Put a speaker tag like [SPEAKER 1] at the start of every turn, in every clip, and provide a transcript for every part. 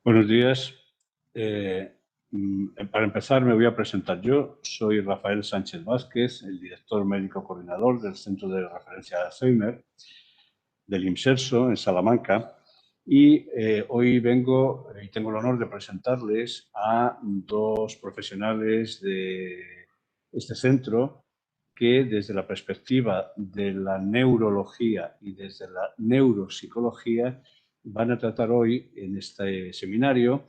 [SPEAKER 1] Buenos días. Para empezar, me voy a presentar yo. Soy Rafael Sánchez Vázquez, el director médico coordinador del Centro de Referencia de Alzheimer del IMSERSO en Salamanca. Y hoy vengo y tengo el honor de presentarles a dos profesionales de este centro que desde la perspectiva de la neurología y desde la neuropsicología van a tratar hoy en este seminario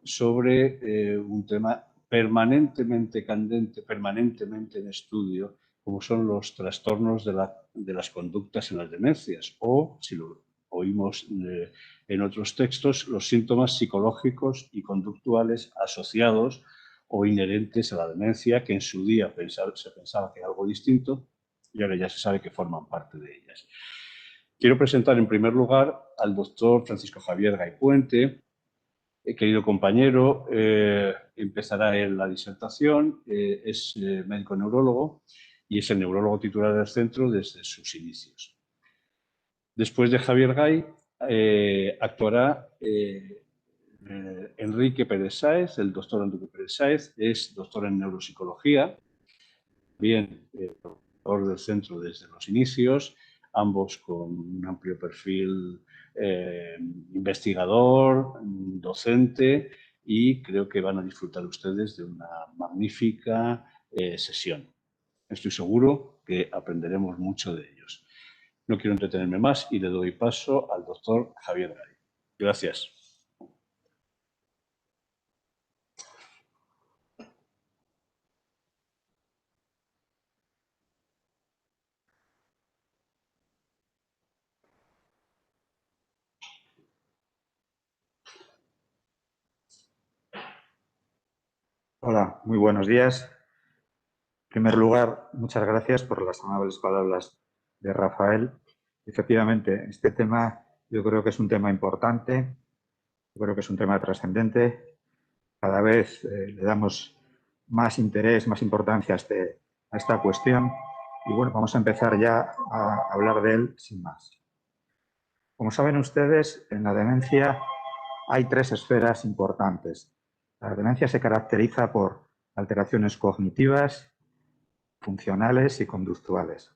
[SPEAKER 1] sobre un tema permanentemente candente, permanentemente en estudio, como son los trastornos de las conductas en las demencias o, si lo oímos en otros textos, los síntomas psicológicos y conductuales asociados o inherentes a la demencia, que en su día se pensaba que era algo distinto y ahora ya se sabe que forman parte de ellas. Quiero presentar en primer lugar al doctor Francisco Javier Gaipuente, querido compañero. Empezará en la disertación. Es médico neurólogo y es el neurólogo titular del centro desde sus inicios. Después de Javier Gay, actuará Enrique Pérez Sáez. El doctor Enrique Pérez Sáez es doctor en neuropsicología, también profesor del centro desde los inicios, ambos con un amplio perfil investigador, docente, y creo que van a disfrutar ustedes de una magnífica sesión. Estoy seguro que aprenderemos mucho de ellos. No quiero entretenerme más y le doy paso al doctor Javier Gay. Gracias.
[SPEAKER 2] Hola, muy buenos días. En primer lugar, muchas gracias por las amables palabras de Rafael. Efectivamente, este tema yo creo que es un tema importante, yo creo que es un tema trascendente. Cada vez le damos más interés, más importancia a esta cuestión. Y bueno, vamos a empezar ya a hablar de él sin más. Como saben ustedes, en la demencia hay tres esferas importantes. La demencia se caracteriza por alteraciones cognitivas, funcionales y conductuales.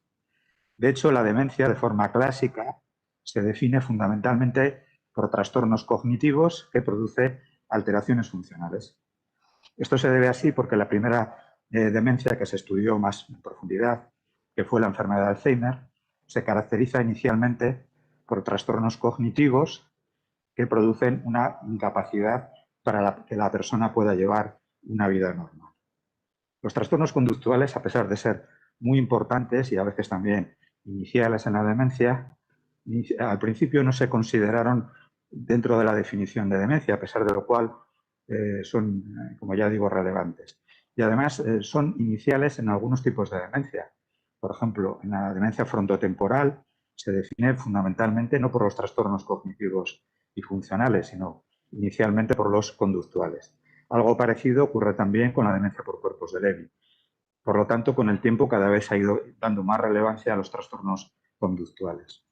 [SPEAKER 2] De hecho, la demencia, de forma clásica, se define fundamentalmente por trastornos cognitivos que producen alteraciones funcionales. Esto se debe así porque la primera demencia que se estudió más en profundidad, que fue la enfermedad de Alzheimer, se caracteriza inicialmente por trastornos cognitivos que producen una incapacidad para que la persona pueda llevar una vida normal. Los trastornos conductuales, a pesar de ser muy importantes y a veces también iniciales en la demencia, al principio no se consideraron dentro de la definición de demencia, a pesar de lo cual son, como ya digo, relevantes. Y además son iniciales en algunos tipos de demencia. Por ejemplo, en la demencia frontotemporal se define fundamentalmente no por los trastornos cognitivos y funcionales, sino inicialmente por los conductuales. Algo parecido ocurre también con la demencia por cuerpos de Lewy. Por lo tanto, con el tiempo cada vez se ha ido dando más relevancia a los trastornos conductuales.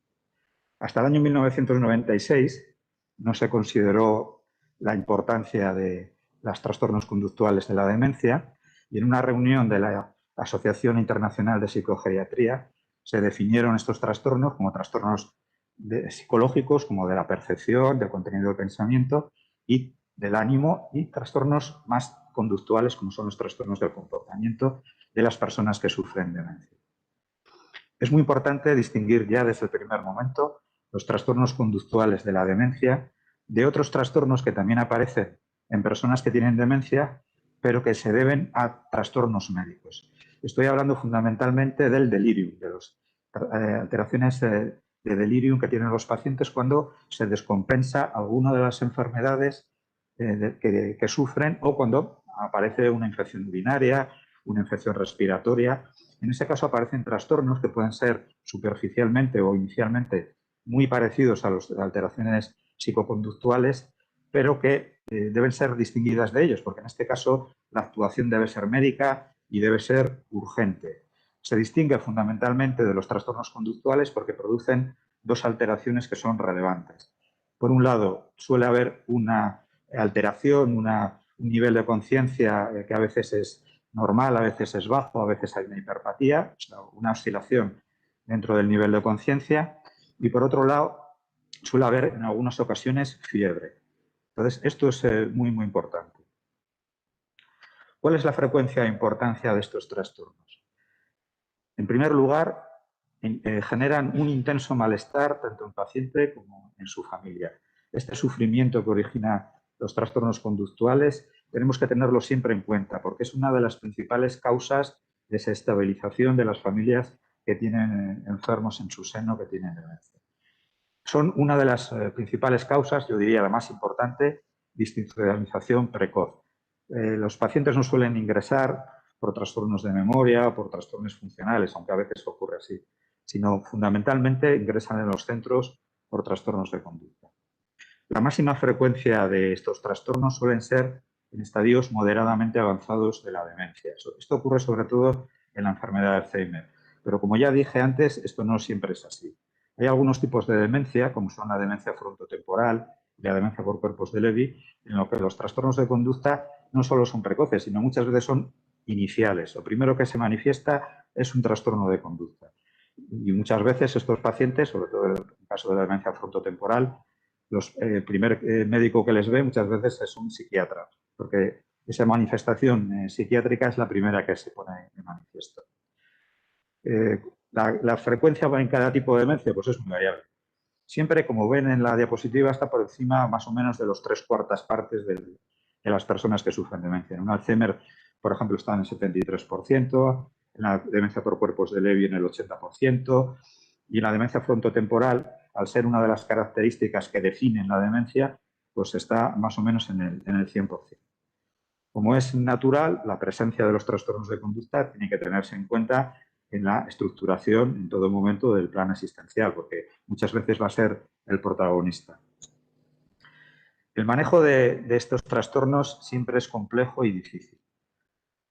[SPEAKER 2] Hasta el año 1996 no se consideró la importancia de los trastornos conductuales de la demencia y en una reunión de la Asociación Internacional de Psicogeriatría se definieron estos trastornos como trastornos psicológicos, como de la percepción, del contenido del pensamiento y del ánimo, y trastornos más conductuales, como son los trastornos del comportamiento de las personas que sufren demencia. Es muy importante distinguir ya desde el primer momento los trastornos conductuales de la demencia de otros trastornos que también aparecen en personas que tienen demencia, pero que se deben a trastornos médicos. Estoy hablando fundamentalmente del delirium, de las alteraciones de delirium que tienen los pacientes cuando se descompensa alguna de las enfermedades que sufren o cuando aparece una infección urinaria, una infección respiratoria. En ese caso aparecen trastornos que pueden ser superficialmente o inicialmente muy parecidos a las alteraciones psicoconductuales, pero que deben ser distinguidas de ellos, porque en este caso la actuación debe ser médica y debe ser urgente. Se distingue fundamentalmente de los trastornos conductuales porque producen dos alteraciones que son relevantes. Por un lado, suele haber una alteración, un nivel de conciencia que a veces es normal, a veces es bajo, a veces hay una hiperpatía, o sea, una oscilación dentro del nivel de conciencia. Y por otro lado, suele haber en algunas ocasiones fiebre. Entonces, esto es muy, muy importante. ¿Cuál es la frecuencia e importancia de estos trastornos? En primer lugar, generan un intenso malestar tanto en el paciente como en su familia. Este sufrimiento que origina los trastornos conductuales tenemos que tenerlo siempre en cuenta porque es una de las principales causas de desestabilización de las familias que tienen enfermos en su seno, que tienen demencia. Son una de las principales causas, yo diría la más importante, de institucionalización precoz. Los pacientes no suelen ingresar por trastornos de memoria o por trastornos funcionales, aunque a veces ocurre así, sino fundamentalmente ingresan en los centros por trastornos de conducta. La máxima frecuencia de estos trastornos suelen ser en estadios moderadamente avanzados de la demencia. Esto ocurre sobre todo en la enfermedad de Alzheimer, pero como ya dije antes, esto no siempre es así. Hay algunos tipos de demencia, como son la demencia frontotemporal y la demencia por cuerpos de Lewy, en lo que los trastornos de conducta no solo son precoces, sino muchas veces son iniciales. Lo primero que se manifiesta es un trastorno de conducta. Y muchas veces estos pacientes, sobre todo en el caso de la demencia frontotemporal, el primer médico que les ve muchas veces es un psiquiatra, porque esa manifestación psiquiátrica es la primera que se pone de manifiesto. La frecuencia en cada tipo de demencia pues es muy variable. Siempre, como ven en la diapositiva, está por encima más o menos de los 3/4 partes de las personas que sufren demencia. En un Alzheimer, por ejemplo, está en el 73%, en la demencia por cuerpos de Lewy en el 80%, y en la demencia frontotemporal, al ser una de las características que definen la demencia, pues está más o menos en el 100%. Como es natural, la presencia de los trastornos de conducta tiene que tenerse en cuenta en la estructuración en todo momento del plan asistencial, porque muchas veces va a ser el protagonista. El manejo de estos trastornos siempre es complejo y difícil,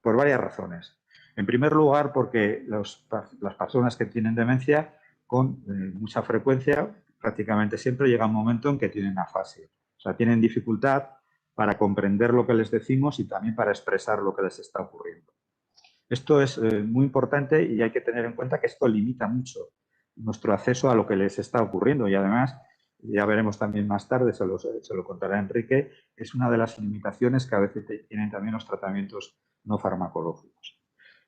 [SPEAKER 2] por varias razones. En primer lugar, porque las personas que tienen demencia con mucha frecuencia, prácticamente siempre llega un momento en que tienen afasia. O sea, tienen dificultad para comprender lo que les decimos y también para expresar lo que les está ocurriendo. Esto es muy importante y hay que tener en cuenta que esto limita mucho nuestro acceso a lo que les está ocurriendo y además, ya veremos también más tarde, se lo contará Enrique, es una de las limitaciones que a veces tienen también los tratamientos no farmacológicos.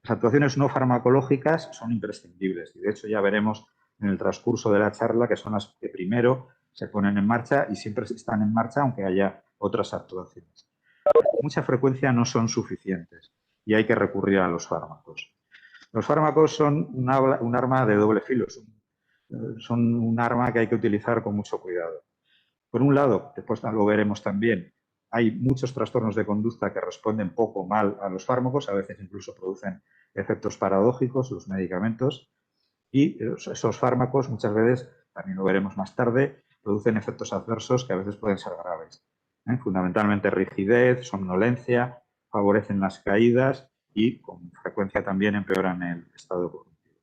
[SPEAKER 2] Las actuaciones no farmacológicas son imprescindibles y de hecho ya veremos en el transcurso de la charla que son las que primero se ponen en marcha y siempre están en marcha aunque haya otras actuaciones. Con mucha frecuencia no son suficientes y hay que recurrir a los fármacos. Los fármacos son un arma de doble filo, son un arma que hay que utilizar con mucho cuidado. Por un lado, después lo veremos también, hay muchos trastornos de conducta que responden poco o mal a los fármacos, a veces incluso producen efectos paradójicos los medicamentos y esos fármacos muchas veces, también lo veremos más tarde, producen efectos adversos que a veces pueden ser graves. Fundamentalmente rigidez, somnolencia, favorecen las caídas y con frecuencia también empeoran el estado cognitivo.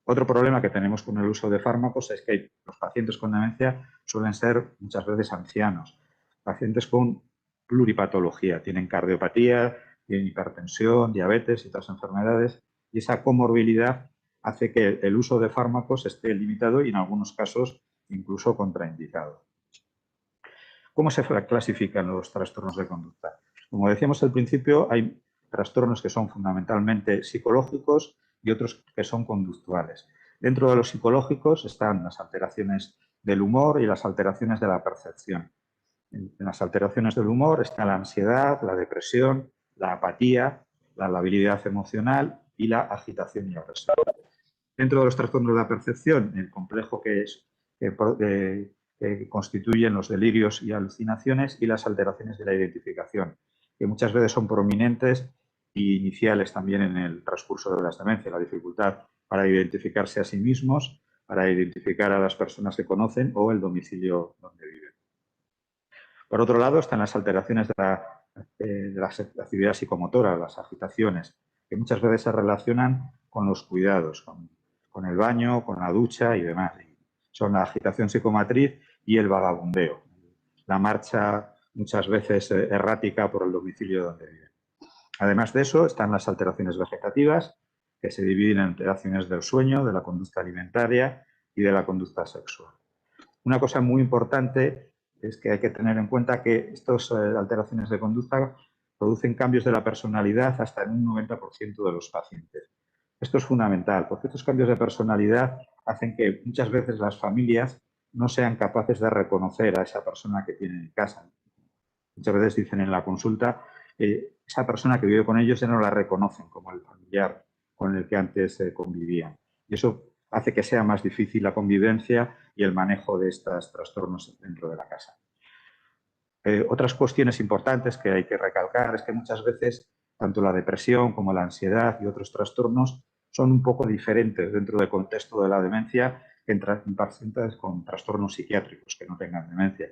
[SPEAKER 2] Otro problema que tenemos con el uso de fármacos es que los pacientes con demencia suelen ser muchas veces ancianos, pacientes con pluripatología, tienen cardiopatía, tienen hipertensión, diabetes y otras enfermedades, y esa comorbilidad hace que el uso de fármacos esté limitado y en algunos casos incluso contraindicado. ¿Cómo se clasifican los trastornos de conducta? Como decíamos al principio, hay trastornos que son fundamentalmente psicológicos y otros que son conductuales. Dentro de los psicológicos están las alteraciones del humor y las alteraciones de la percepción. En las alteraciones del humor está la ansiedad, la depresión, la apatía, la labilidad emocional y la agitación y agresión. Dentro de los trastornos de la percepción, el complejo que constituyen los delirios y alucinaciones y las alteraciones de la identificación, que muchas veces son prominentes e iniciales también en el transcurso de las demencias, la dificultad para identificarse a sí mismos, para identificar a las personas que conocen o el domicilio donde viven. Por otro lado, están las alteraciones de la actividad psicomotora, las agitaciones, que muchas veces se relacionan con los cuidados, con el baño, con la ducha y demás. Son la agitación psicomotriz y el vagabundeo, la marcha muchas veces errática por el domicilio donde viven. Además de eso, están las alteraciones vegetativas, que se dividen en alteraciones del sueño, de la conducta alimentaria y de la conducta sexual. Una cosa muy importante es que hay que tener en cuenta que estas alteraciones de conducta producen cambios de la personalidad hasta en un 90% de los pacientes. Esto es fundamental, porque estos cambios de personalidad hacen que muchas veces las familias no sean capaces de reconocer a esa persona que tienen en casa. Muchas veces dicen en la consulta, esa persona que vive con ellos ya no la reconocen como el familiar con el que antes convivían. Y eso hace que sea más difícil la convivencia y el manejo de estos trastornos dentro de la casa. Otras cuestiones importantes que hay que recalcar es que muchas veces tanto la depresión como la ansiedad y otros trastornos son un poco diferentes dentro del contexto de la demencia que en pacientes con trastornos psiquiátricos que no tengan demencia.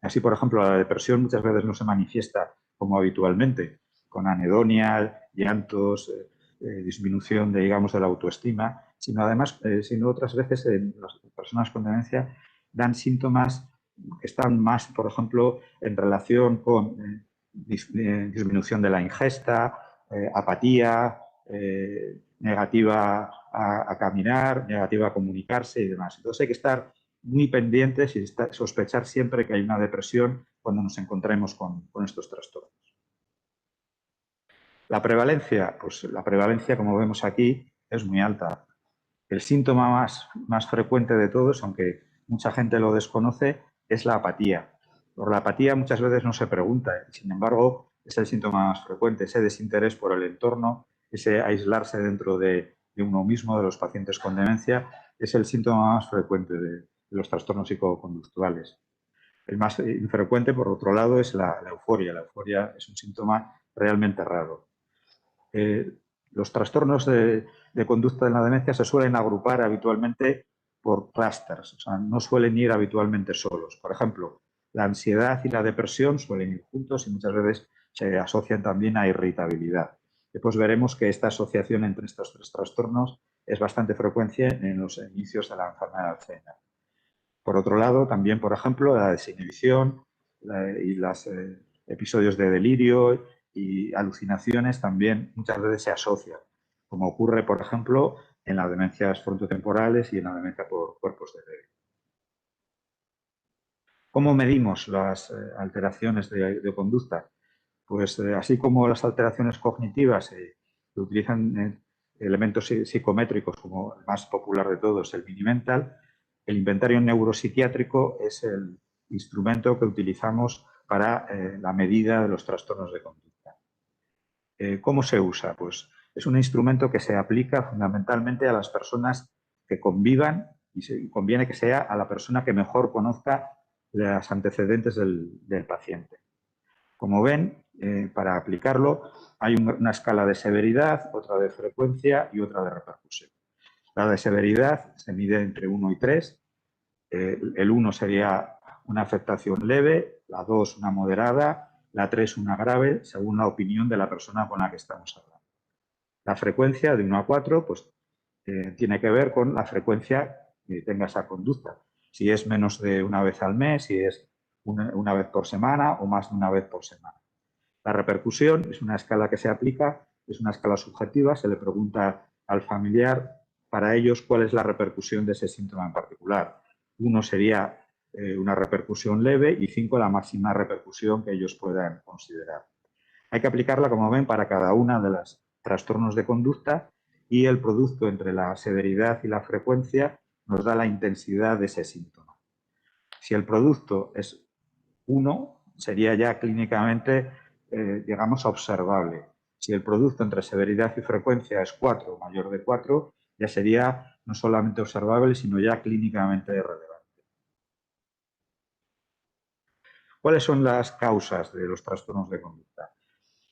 [SPEAKER 2] Así, por ejemplo, la depresión muchas veces no se manifiesta como habitualmente, con anedonia, llantos, disminución de la autoestima, sino además, sino otras veces las personas con demencia dan síntomas que están más, por ejemplo, en relación con disminución de la ingesta, apatía, negativa a caminar, negativa a comunicarse y demás. Entonces hay que estar muy pendientes y sospechar siempre que hay una depresión cuando nos encontremos con estos trastornos. La prevalencia, pues la prevalencia, como vemos aquí, es muy alta. El síntoma más frecuente de todos, aunque mucha gente lo desconoce, es la apatía. Por la apatía muchas veces no se pregunta, sin embargo, es el síntoma más frecuente, ese desinterés por el entorno, ese aislarse dentro de uno mismo, de los pacientes con demencia, es el síntoma más frecuente de los trastornos psicoconductuales. El más infrecuente, por otro lado, es la euforia. La euforia es un síntoma realmente raro. Los trastornos de conducta en la demencia se suelen agrupar habitualmente por clústeres, o sea, no suelen ir habitualmente solos. Por ejemplo, la ansiedad y la depresión suelen ir juntos y muchas veces se asocian también a irritabilidad. Después veremos que esta asociación entre estos tres trastornos es bastante frecuente en los inicios de la enfermedad de Alzheimer. Por otro lado, también, por ejemplo, la desinhibición y los episodios de delirio y alucinaciones también muchas veces se asocian, como ocurre, por ejemplo, en las demencias frontotemporales y en la demencia por cuerpos de bebé. ¿Cómo medimos las alteraciones de conducta? Pues así como las alteraciones cognitivas que utilizan elementos psicométricos, como el más popular de todos, el Mini-Mental, el inventario neuropsiquiátrico es el instrumento que utilizamos para la medida de los trastornos de conducta. ¿Cómo se usa? Pues es un instrumento que se aplica fundamentalmente a las personas que convivan y conviene que sea a la persona que mejor conozca los antecedentes del paciente. Como ven, para aplicarlo hay una escala de severidad, otra de frecuencia y otra de repercusión. La de severidad se mide entre 1 y 3. El 1 sería una afectación leve, la 2 una moderada, la 3 una grave, según la opinión de la persona con la que estamos hablando. La frecuencia de 1 a 4 pues, tiene que ver con la frecuencia que tenga esa conducta. Si es menos de una vez al mes, si es una vez por semana o más de una vez por semana. La repercusión es una escala que se aplica, es una escala subjetiva, se le pregunta al familiar para ellos cuál es la repercusión de ese síntoma en particular. 1 sería una repercusión leve y 5 la máxima repercusión que ellos puedan considerar. Hay que aplicarla, como ven, para cada una de los trastornos de conducta y el producto entre la severidad y la frecuencia nos da la intensidad de ese síntoma. Si el producto es 1, sería ya clínicamente, digamos, observable. Si el producto entre severidad y frecuencia es 4 o mayor de 4, ya sería no solamente observable, sino ya clínicamente relevante. ¿Cuáles son las causas de los trastornos de conducta?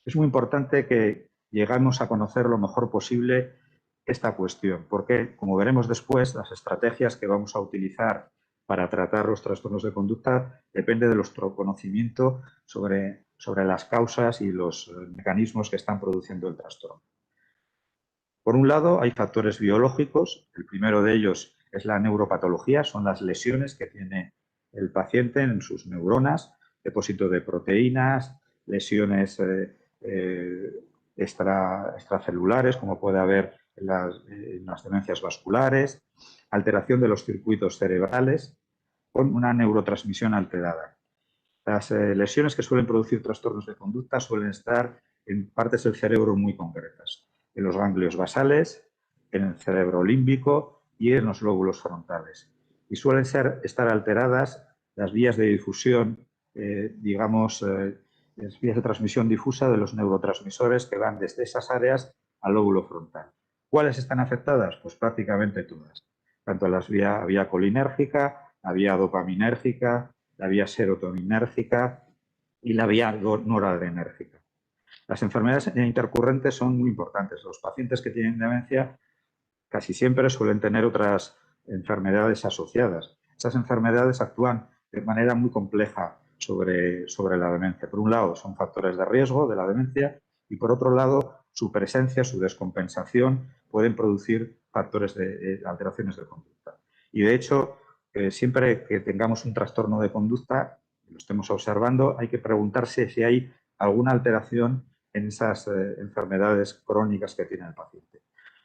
[SPEAKER 2] Es muy importante que lleguemos a conocer lo mejor posible esta cuestión, porque, como veremos después, las estrategias que vamos a utilizar para tratar los trastornos de conducta depende de nuestro conocimiento sobre las causas y los mecanismos que están produciendo el trastorno. Por un lado, hay factores biológicos. El primero de ellos es la neuropatología, son las lesiones que tiene el paciente en sus neuronas, depósito de proteínas, lesiones extracelulares, como puede haber en las demencias vasculares, alteración de los circuitos cerebrales con una neurotransmisión alterada. Las lesiones que suelen producir trastornos de conducta suelen estar en partes del cerebro muy concretas, en los ganglios basales, en el cerebro límbico y en los lóbulos frontales. Y suelen estar alteradas las vías de difusión, las vías de transmisión difusa de los neurotransmisores que van desde esas áreas al lóbulo frontal. ¿Cuáles están afectadas? Pues prácticamente todas, tanto la vía colinérgica, la vía dopaminérgica, la vía serotoninérgica y la vía noradrenérgica. Las enfermedades intercurrentes son muy importantes. Los pacientes que tienen demencia casi siempre suelen tener otras enfermedades asociadas. Esas enfermedades actúan de manera muy compleja sobre la demencia. Por un lado, son factores de riesgo de la demencia y, por otro lado, su presencia, su descompensación pueden producir factores de alteraciones de conducta. Y, de hecho, siempre que tengamos un trastorno de conducta, lo estemos observando, hay que preguntarse si hay alguna alteración en esas enfermedades crónicas que tiene el paciente.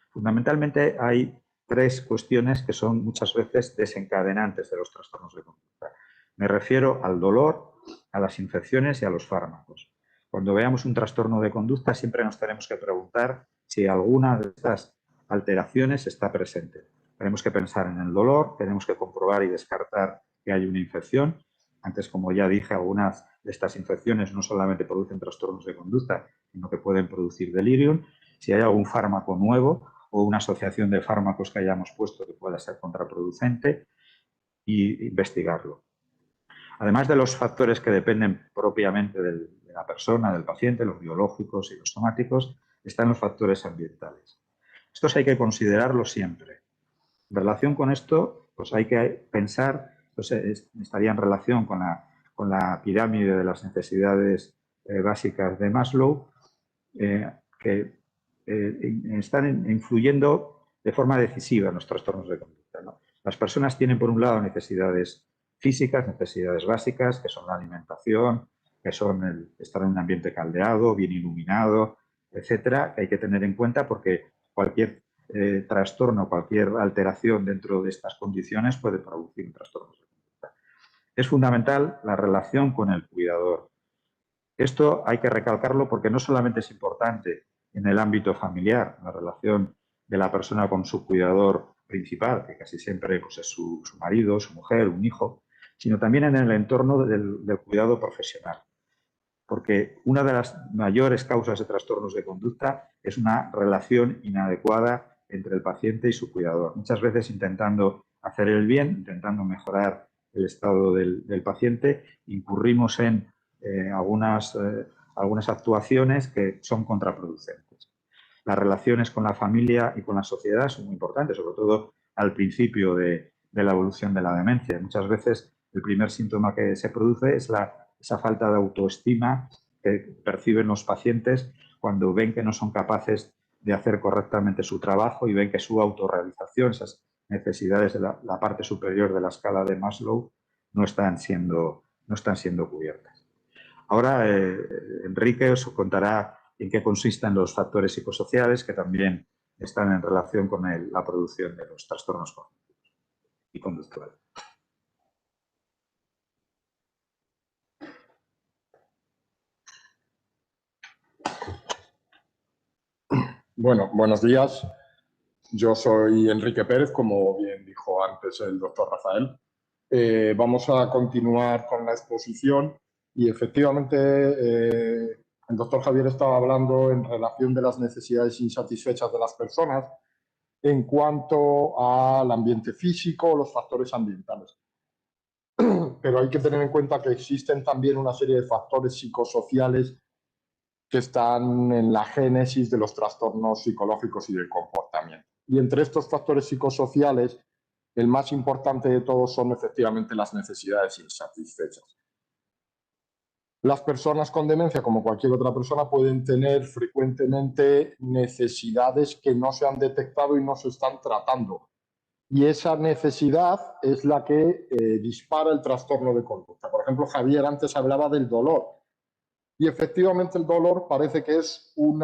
[SPEAKER 2] Fundamentalmente hay tres cuestiones que son muchas veces desencadenantes de los trastornos de conducta. Me refiero al dolor, a las infecciones y a los fármacos. Cuando veamos un trastorno de conducta siempre nos tenemos que preguntar si alguna de estas alteraciones está presente. Tenemos que pensar en el dolor, tenemos que comprobar y descartar que hay una infección. Antes, como ya dije, algunas de estas infecciones no solamente producen trastornos de conducta, sino que pueden producir delirium. Si hay algún fármaco nuevo o una asociación de fármacos que hayamos puesto que pueda ser contraproducente, y investigarlo. Además de los factores que dependen propiamente de la persona, del paciente, los biológicos y los somáticos, están los factores ambientales. Estos hay que considerarlos siempre. En relación con esto, pues hay que pensar, pues estaría en relación con la pirámide de las necesidades básicas de Maslow, que están influyendo de forma decisiva en los trastornos de conducta, ¿no? Las personas tienen, por un lado, necesidades físicas, necesidades básicas, que son la alimentación, que son estar en un ambiente caldeado, bien iluminado, etcétera, que hay que tener en cuenta porque cualquier trastorno, cualquier alteración dentro de estas condiciones puede producir trastornos de conducta. Es fundamental la relación con el cuidador. Esto hay que recalcarlo porque no solamente es importante en el ámbito familiar, la relación de la persona con su cuidador principal, que casi siempre pues, es su marido, su mujer, un hijo, sino también en el entorno del cuidado profesional. Porque una de las mayores causas de trastornos de conducta es una relación inadecuada entre el paciente y su cuidador. Muchas veces intentando hacer el bien, intentando mejorar el estado del paciente, incurrimos en algunas actuaciones que son contraproducentes. Las relaciones con la familia y con la sociedad son muy importantes, sobre todo al principio de la evolución de la demencia. Muchas veces el primer síntoma que se produce es esa falta de autoestima que perciben los pacientes cuando ven que no son capaces de hacer correctamente su trabajo y ven que su autorrealización, esas necesidades de la parte superior de la escala de Maslow, no están siendo cubiertas. Ahora, Enrique os contará en qué consisten los factores psicosociales que también están en relación con la producción de los trastornos cognitivos y conductuales.
[SPEAKER 3] Bueno, buenos días. Yo soy Enrique Pérez, como bien dijo antes el doctor Rafael. Vamos a continuar con la exposición y efectivamente el doctor Javier estaba hablando en relación de las necesidades insatisfechas de las personas en cuanto al ambiente físico, los factores ambientales. Pero hay que tener en cuenta que existen también una serie de factores psicosociales que están en la génesis de los trastornos psicológicos y del comportamiento. Y entre estos factores psicosociales, el más importante de todos son efectivamente las necesidades insatisfechas. Las personas con demencia, como cualquier otra persona, pueden tener frecuentemente necesidades que no se han detectado y no se están tratando. Y esa necesidad es la que dispara el trastorno de conducta. Por ejemplo, Javier antes hablaba del dolor. Y efectivamente el dolor parece que es un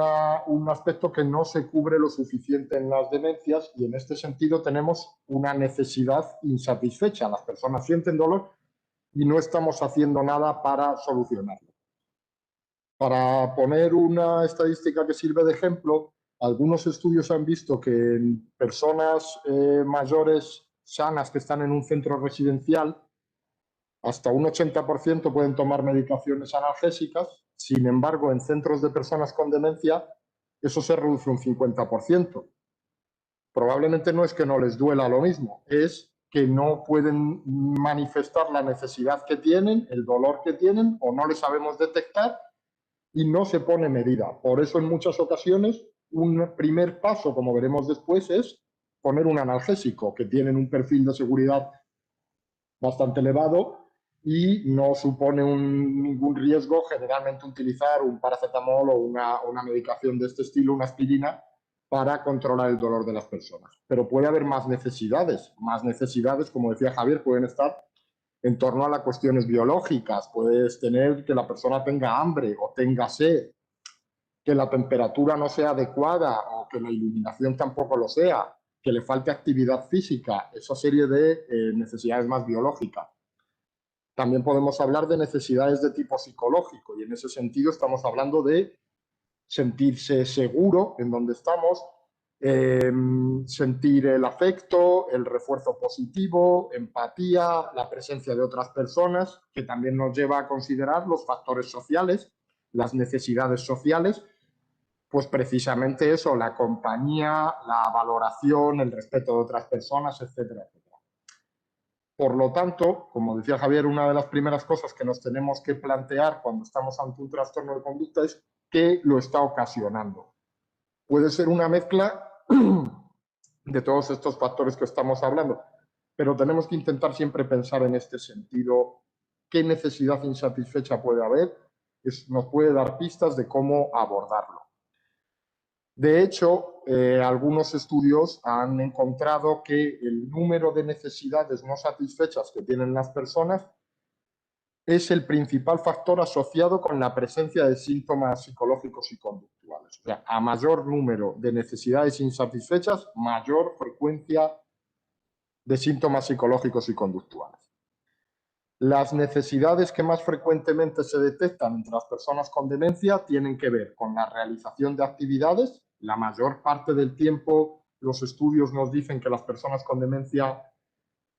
[SPEAKER 3] aspecto que no se cubre lo suficiente en las demencias, y en este sentido tenemos una necesidad insatisfecha. Las personas sienten dolor y no estamos haciendo nada para solucionarlo. Para poner una estadística que sirve de ejemplo, algunos estudios han visto que en personas mayores sanas que están en un centro residencial, hasta un 80% pueden tomar medicaciones analgésicas. Sin embargo, en centros de personas con demencia, eso se reduce un 50%. Probablemente no es que no les duela lo mismo, es que no pueden manifestar la necesidad que tienen, el dolor que tienen, o no le sabemos detectar y no se pone medida. Por eso en muchas ocasiones un primer paso, como veremos después, es poner un analgésico, que tienen un perfil de seguridad bastante elevado y no supone ningún riesgo generalmente utilizar un paracetamol o una medicación de este estilo, una aspirina, para controlar el dolor de las personas. Pero puede haber más necesidades, como decía Javier, pueden estar en torno a las cuestiones biológicas. Puedes tener que la persona tenga hambre o tenga sed, que la temperatura no sea adecuada o que la iluminación tampoco lo sea, que le falte actividad física, esa serie de necesidades más biológicas. También podemos hablar de necesidades de tipo psicológico, y en ese sentido estamos hablando de sentirse seguro en donde estamos, sentir el afecto, el refuerzo positivo, empatía, la presencia de otras personas, que también nos lleva a considerar los factores sociales, las necesidades sociales, pues precisamente eso, la compañía, la valoración, el respeto de otras personas, etcétera, etcétera. Por lo tanto, como decía Javier, una de las primeras cosas que nos tenemos que plantear cuando estamos ante un trastorno de conducta es qué lo está ocasionando. Puede ser una mezcla de todos estos factores que estamos hablando, pero tenemos que intentar siempre pensar en este sentido, qué necesidad insatisfecha puede haber, nos puede dar pistas de cómo abordarlo. De hecho, algunos estudios han encontrado que el número de necesidades no satisfechas que tienen las personas es el principal factor asociado con la presencia de síntomas psicológicos y conductuales. O sea, a mayor número de necesidades insatisfechas, mayor frecuencia de síntomas psicológicos y conductuales. Las necesidades que más frecuentemente se detectan entre las personas con demencia tienen que ver con la realización de actividades. La mayor parte del tiempo los estudios nos dicen que las personas con demencia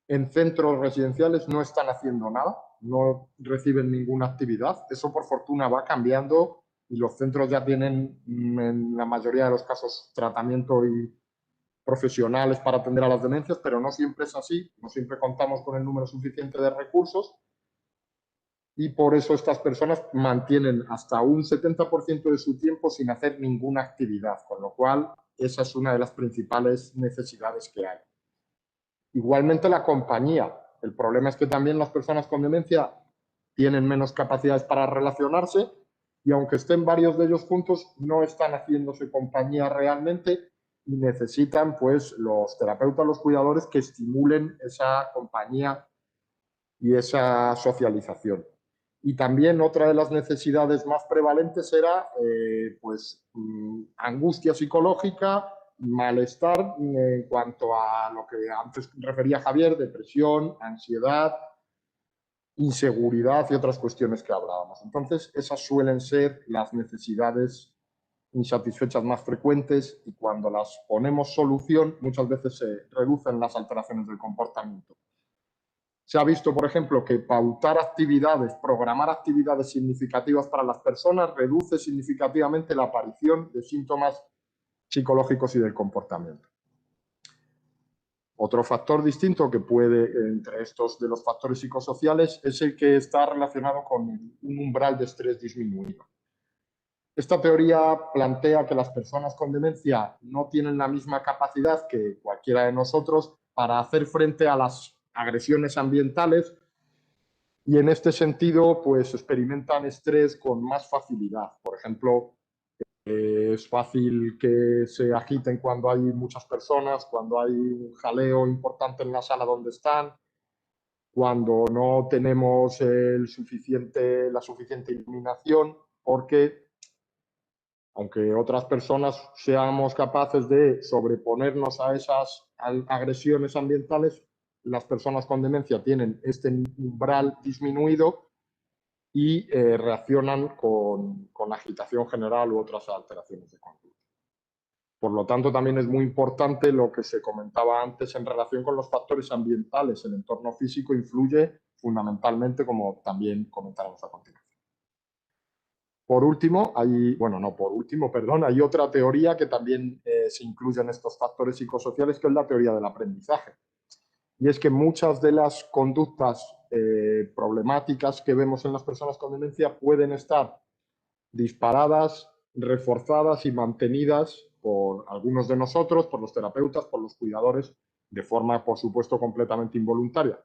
[SPEAKER 3] en centros residenciales no están haciendo nada, no reciben ninguna actividad. Eso, por fortuna, va cambiando y los centros ya tienen, en la mayoría de los casos, tratamiento y profesionales para atender a las demencias, pero no siempre es así, no siempre contamos con el número suficiente de recursos, y por eso estas personas mantienen hasta un 70% de su tiempo sin hacer ninguna actividad, con lo cual esa es una de las principales necesidades que hay. Igualmente la compañía. El problema es que también las personas con demencia tienen menos capacidades para relacionarse, y aunque estén varios de ellos juntos, no están haciéndose compañía realmente, y necesitan pues los terapeutas, los cuidadores, que estimulen esa compañía y esa socialización. Y también otra de las necesidades más prevalentes era angustia psicológica, malestar en cuanto a lo que antes refería Javier, depresión, ansiedad, inseguridad y otras cuestiones que hablábamos. Entonces, esas suelen ser las necesidades insatisfechas más frecuentes, y cuando las ponemos solución, muchas veces se reducen las alteraciones del comportamiento. Se ha visto, por ejemplo, que pautar actividades, programar actividades significativas para las personas reduce significativamente la aparición de síntomas psicológicos y del comportamiento. Otro factor distinto que puede, entre estos de los factores psicosociales, es el que está relacionado con un umbral de estrés disminuido. Esta teoría plantea que las personas con demencia no tienen la misma capacidad que cualquiera de nosotros para hacer frente a las agresiones ambientales, y en este sentido pues experimentan estrés con más facilidad. Por ejemplo, es fácil que se agiten cuando hay muchas personas, cuando hay un jaleo importante en la sala donde están, cuando no tenemos la suficiente iluminación, porque aunque otras personas seamos capaces de sobreponernos a esas agresiones ambientales, las personas con demencia tienen este umbral disminuido y reaccionan con agitación general u otras alteraciones de conducta. Por lo tanto, también es muy importante lo que se comentaba antes en relación con los factores ambientales. El entorno físico influye fundamentalmente, como también comentaremos a continuación. Por último, hay otra teoría que también se incluye en estos factores psicosociales, que es la teoría del aprendizaje. Y es que muchas de las conductas problemáticas que vemos en las personas con demencia pueden estar disparadas, reforzadas y mantenidas por algunos de nosotros, por los terapeutas, por los cuidadores, de forma, por supuesto, completamente involuntaria.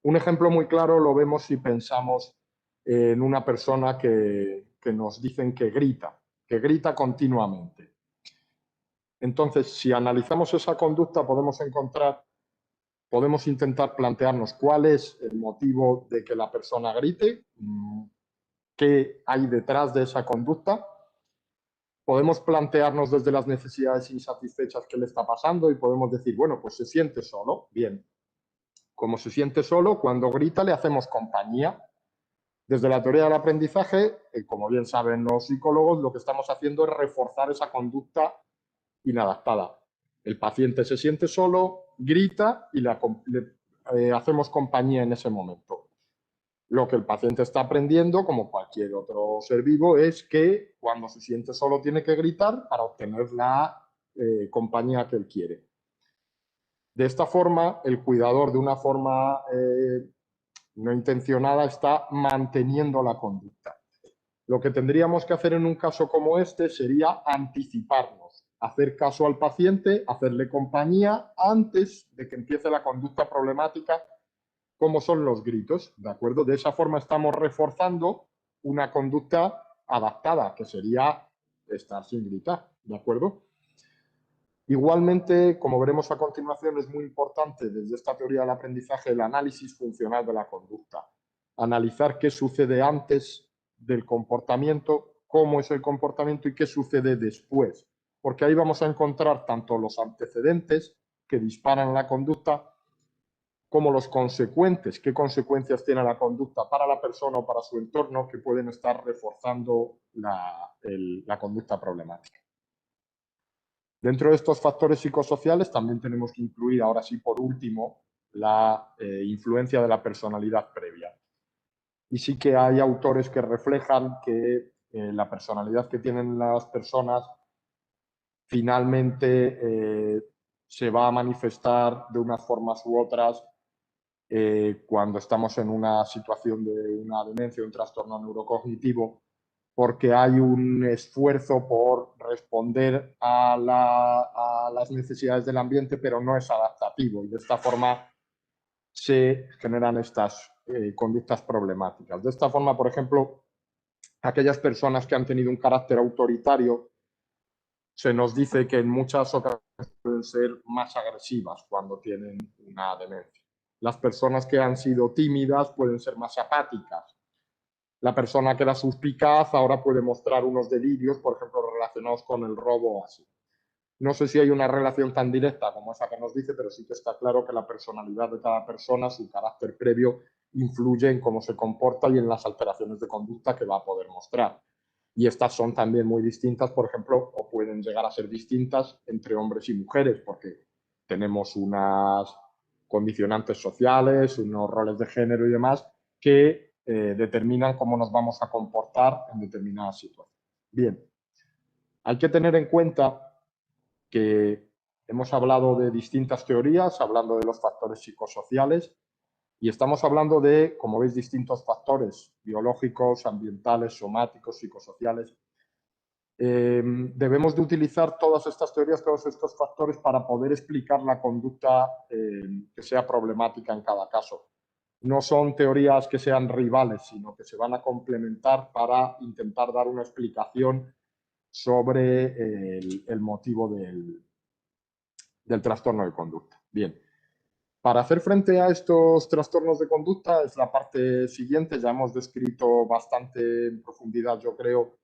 [SPEAKER 3] Un ejemplo muy claro lo vemos si pensamos en una persona que nos dicen que grita continuamente. Entonces, si analizamos esa conducta, podemos intentar plantearnos cuál es el motivo de que la persona grite, qué hay detrás de esa conducta. Podemos plantearnos desde las necesidades insatisfechas qué le está pasando y podemos decir, bueno, pues se siente solo. Bien, como se siente solo, cuando grita le hacemos compañía. Desde la teoría del aprendizaje, como bien saben los psicólogos, lo que estamos haciendo es reforzar esa conducta inadaptada. El paciente se siente solo, grita y le hacemos compañía en ese momento. Lo que el paciente está aprendiendo, como cualquier otro ser vivo, es que cuando se siente solo tiene que gritar para obtener la compañía que él quiere. De esta forma, el cuidador, de una forma no intencionada, está manteniendo la conducta. Lo que tendríamos que hacer en un caso como este sería anticiparnos, hacer caso al paciente, hacerle compañía antes de que empiece la conducta problemática, como son los gritos, ¿de acuerdo? De esa forma estamos reforzando una conducta adaptada, que sería estar sin gritar, ¿de acuerdo? Igualmente, como veremos a continuación, es muy importante desde esta teoría del aprendizaje el análisis funcional de la conducta. Analizar qué sucede antes del comportamiento, cómo es el comportamiento y qué sucede después. Porque ahí vamos a encontrar tanto los antecedentes que disparan la conducta como los consecuentes, qué consecuencias tiene la conducta para la persona o para su entorno que pueden estar reforzando la conducta problemática. Dentro de estos factores psicosociales también tenemos que incluir, ahora sí por último, la influencia de la personalidad previa. Y sí que hay autores que reflejan que la personalidad que tienen las personas finalmente se va a manifestar de unas formas u otras cuando estamos en una situación de una demencia o un trastorno neurocognitivo, porque hay un esfuerzo por responder a las necesidades del ambiente, pero no es adaptativo. Y de esta forma se generan estas conductas problemáticas. De esta forma, por ejemplo, aquellas personas que han tenido un carácter autoritario, se nos dice que en muchas ocasiones pueden ser más agresivas cuando tienen una demencia. Las personas que han sido tímidas pueden ser más apáticas. La persona que era suspicaz ahora puede mostrar unos delirios, por ejemplo, relacionados con el robo o así. No sé si hay una relación tan directa como esa que nos dice, pero sí que está claro que la personalidad de cada persona, su carácter previo, influye en cómo se comporta y en las alteraciones de conducta que va a poder mostrar. Y estas son también muy distintas, por ejemplo, o pueden llegar a ser distintas entre hombres y mujeres, porque tenemos unas condicionantes sociales, unos roles de género y demás que determinan cómo nos vamos a comportar en determinadas situaciones. Bien, hay que tener en cuenta que hemos hablado de distintas teorías, hablando de los factores psicosociales, y estamos hablando de, como veis, distintos factores biológicos, ambientales, somáticos, psicosociales. Debemos de utilizar todas estas teorías, todos estos factores para poder explicar la conducta que sea problemática en cada caso. No son teorías que sean rivales, sino que se van a complementar para intentar dar una explicación sobre el motivo del trastorno de conducta. Bien, para hacer frente a estos trastornos de conducta es la parte siguiente. Ya hemos descrito bastante en profundidad, yo creo,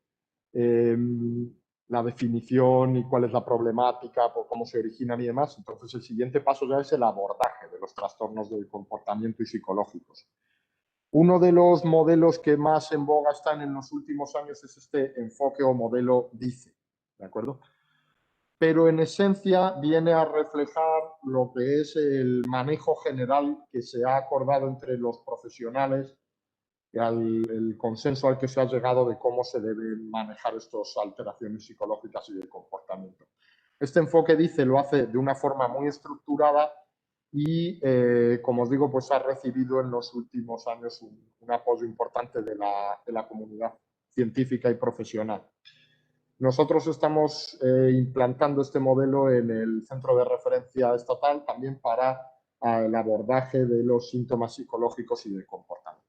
[SPEAKER 3] la definición y cuál es la problemática, por cómo se originan y demás. Entonces, el siguiente paso ya es el abordaje de los trastornos del comportamiento y psicológicos. Uno de los modelos que más en boga están en los últimos años es este enfoque o modelo DICE, ¿de acuerdo? Pero en esencia viene a reflejar lo que es el manejo general que se ha acordado entre los profesionales y el consenso al que se ha llegado de cómo se deben manejar estas alteraciones psicológicas y de comportamiento. Este enfoque DICE lo hace de una forma muy estructurada y, como os digo, pues ha recibido en los últimos años un apoyo importante de la comunidad científica y profesional. Nosotros estamos implantando este modelo en el Centro de Referencia Estatal también para el abordaje de los síntomas psicológicos y del comportamiento.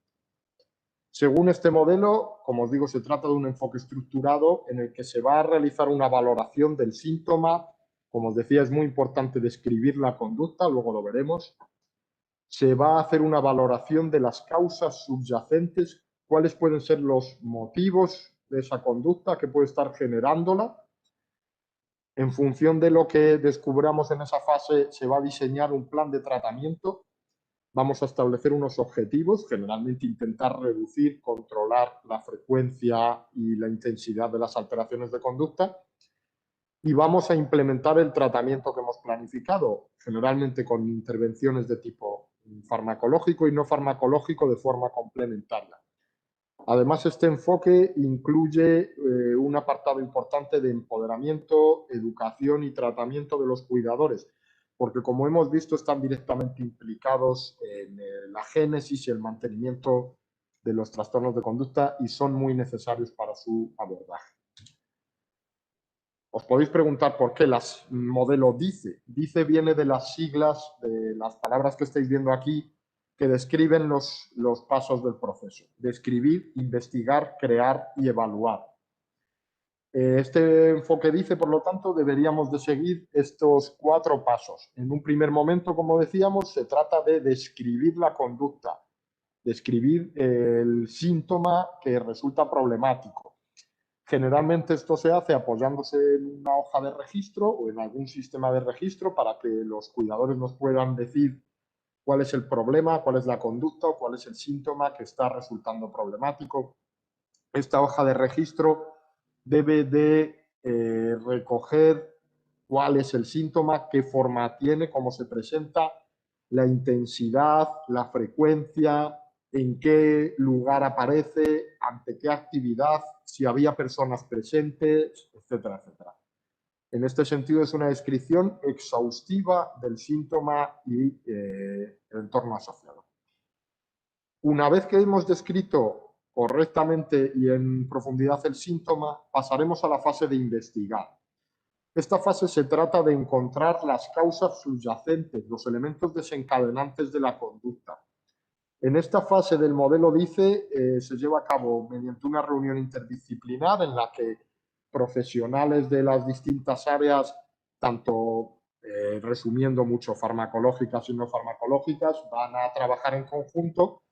[SPEAKER 3] Según este modelo, como os digo, se trata de un enfoque estructurado en el que se va a realizar una valoración del síntoma. Como os decía, es muy importante describir la conducta, luego lo veremos. Se va a hacer una valoración de las causas subyacentes, cuáles pueden ser los motivos de esa conducta que puede estar generándola. En función de lo que descubramos en esa fase, se va a diseñar un plan de tratamiento. Vamos a establecer unos objetivos, generalmente intentar reducir, controlar la frecuencia y la intensidad de las alteraciones de conducta. Y vamos a implementar el tratamiento que hemos planificado, generalmente con intervenciones de tipo farmacológico y no farmacológico de forma complementaria. Además, este enfoque incluye un apartado importante de empoderamiento, educación y tratamiento de los cuidadores, porque como hemos visto están directamente implicados en la génesis y el mantenimiento de los trastornos de conducta y son muy necesarios para su abordaje. Os podéis preguntar por qué el modelo DICE. DICE viene de las siglas, de las palabras que estáis viendo aquí, que describen los pasos del proceso. Describir, investigar, crear y evaluar. Este enfoque DICE, por lo tanto, deberíamos de seguir estos 4 pasos. En un primer momento, como decíamos, se trata de describir la conducta, describir el síntoma que resulta problemático. Generalmente esto se hace apoyándose en una hoja de registro o en algún sistema de registro para que los cuidadores nos puedan decir cuál es el problema, cuál es la conducta o cuál es el síntoma que está resultando problemático. Esta hoja de registro debe de recoger cuál es el síntoma, qué forma tiene, cómo se presenta, la intensidad, la frecuencia, en qué lugar aparece, ante qué actividad, si había personas presentes, etcétera, etcétera. En este sentido, es una descripción exhaustiva del síntoma y el entorno asociado. Una vez que hemos descrito correctamente y en profundidad el síntoma, pasaremos a la fase de investigar. Esta fase se trata de encontrar las causas subyacentes, los elementos desencadenantes de la conducta. En esta fase del modelo DICE se lleva a cabo mediante una reunión interdisciplinar en la que profesionales de las distintas áreas, tanto resumiendo mucho farmacológicas y no farmacológicas, van a trabajar en conjunto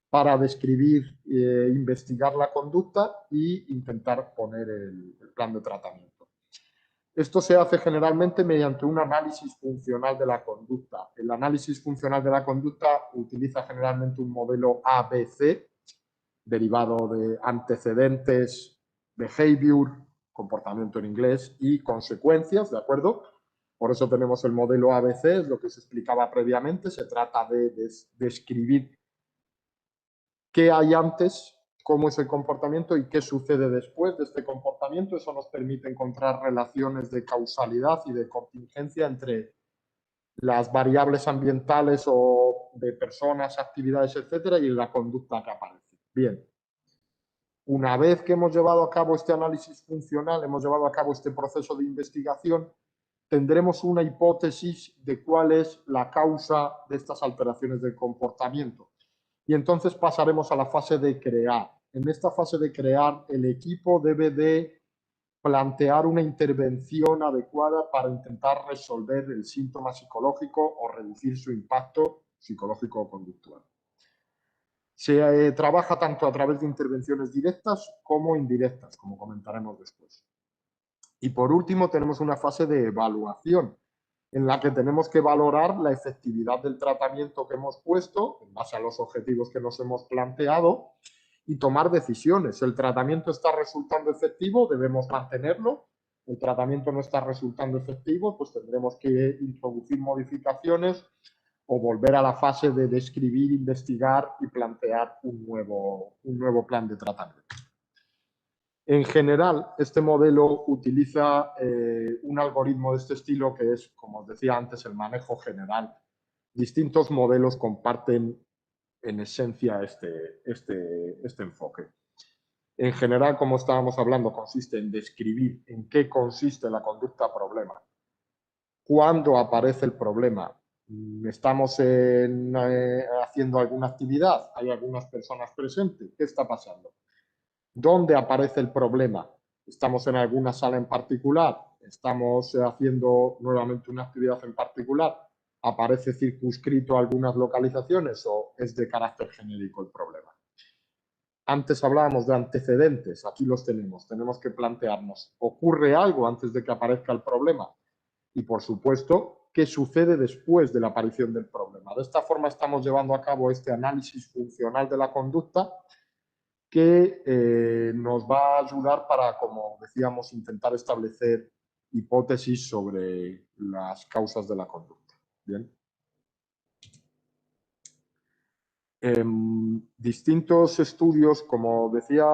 [SPEAKER 3] para describir e investigar la conducta e intentar poner el plan de tratamiento. Esto se hace generalmente mediante un análisis funcional de la conducta. El análisis funcional de la conducta utiliza generalmente un modelo ABC, derivado de antecedentes, behavior, comportamiento en inglés, y consecuencias, ¿de acuerdo? Por eso tenemos el modelo ABC, es lo que se explicaba previamente. Se trata de describir qué hay antes, cómo es el comportamiento y qué sucede después de este comportamiento. Eso nos permite encontrar relaciones de causalidad y de contingencia entre las variables ambientales o de personas, actividades, etcétera, y la conducta que aparece. Bien. Una vez que hemos llevado a cabo este análisis funcional, hemos llevado a cabo este proceso de investigación, tendremos una hipótesis de cuál es la causa de estas alteraciones del comportamiento. Y entonces pasaremos a la fase de crear. En esta fase de crear, el equipo debe de plantear una intervención adecuada para intentar resolver el síntoma psicológico o reducir su impacto psicológico o conductual. Se trabaja tanto a través de intervenciones directas como indirectas, como comentaremos después. Y por último, tenemos una fase de evaluación, en la que tenemos que valorar la efectividad del tratamiento que hemos puesto en base a los objetivos que nos hemos planteado y tomar decisiones. ¿El tratamiento está resultando efectivo? Debemos mantenerlo. ¿El tratamiento no está resultando efectivo? Pues tendremos que introducir modificaciones o volver a la fase de describir, investigar y plantear un nuevo plan de tratamiento. En general, este modelo utiliza un algoritmo de este estilo que es, como os decía antes, el manejo general. Distintos modelos comparten en esencia este enfoque. En general, como estábamos hablando, consiste en describir en qué consiste la conducta problema, cuándo aparece el problema. Estamos haciendo alguna actividad, hay algunas personas presentes, ¿qué está pasando? ¿Dónde aparece el problema? ¿Estamos en alguna sala en particular? ¿Estamos haciendo nuevamente una actividad en particular? ¿Aparece circunscrito a algunas localizaciones o es de carácter genérico el problema? Antes hablábamos de antecedentes, aquí los tenemos. Tenemos que plantearnos, ¿ocurre algo antes de que aparezca el problema? Y, por supuesto, ¿qué sucede después de la aparición del problema? De esta forma estamos llevando a cabo este análisis funcional de la conducta que nos va a ayudar para, como decíamos, intentar establecer hipótesis sobre las causas de la conducta. Bien. Distintos estudios, como decía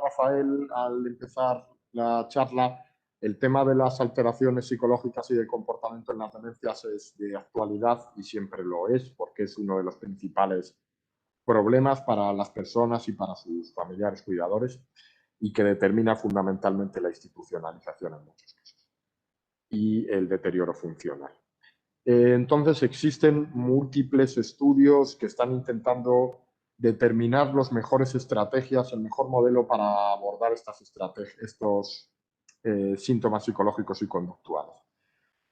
[SPEAKER 3] Rafael al empezar la charla, el tema de las alteraciones psicológicas y de comportamiento en las demencias es de actualidad y siempre lo es, porque es uno de los principales problemas para las personas y para sus familiares cuidadores y que determina fundamentalmente la institucionalización en muchos casos y el deterioro funcional. Entonces existen múltiples estudios que están intentando determinar las mejores estrategias, el mejor modelo para abordar estos síntomas psicológicos y conductuales.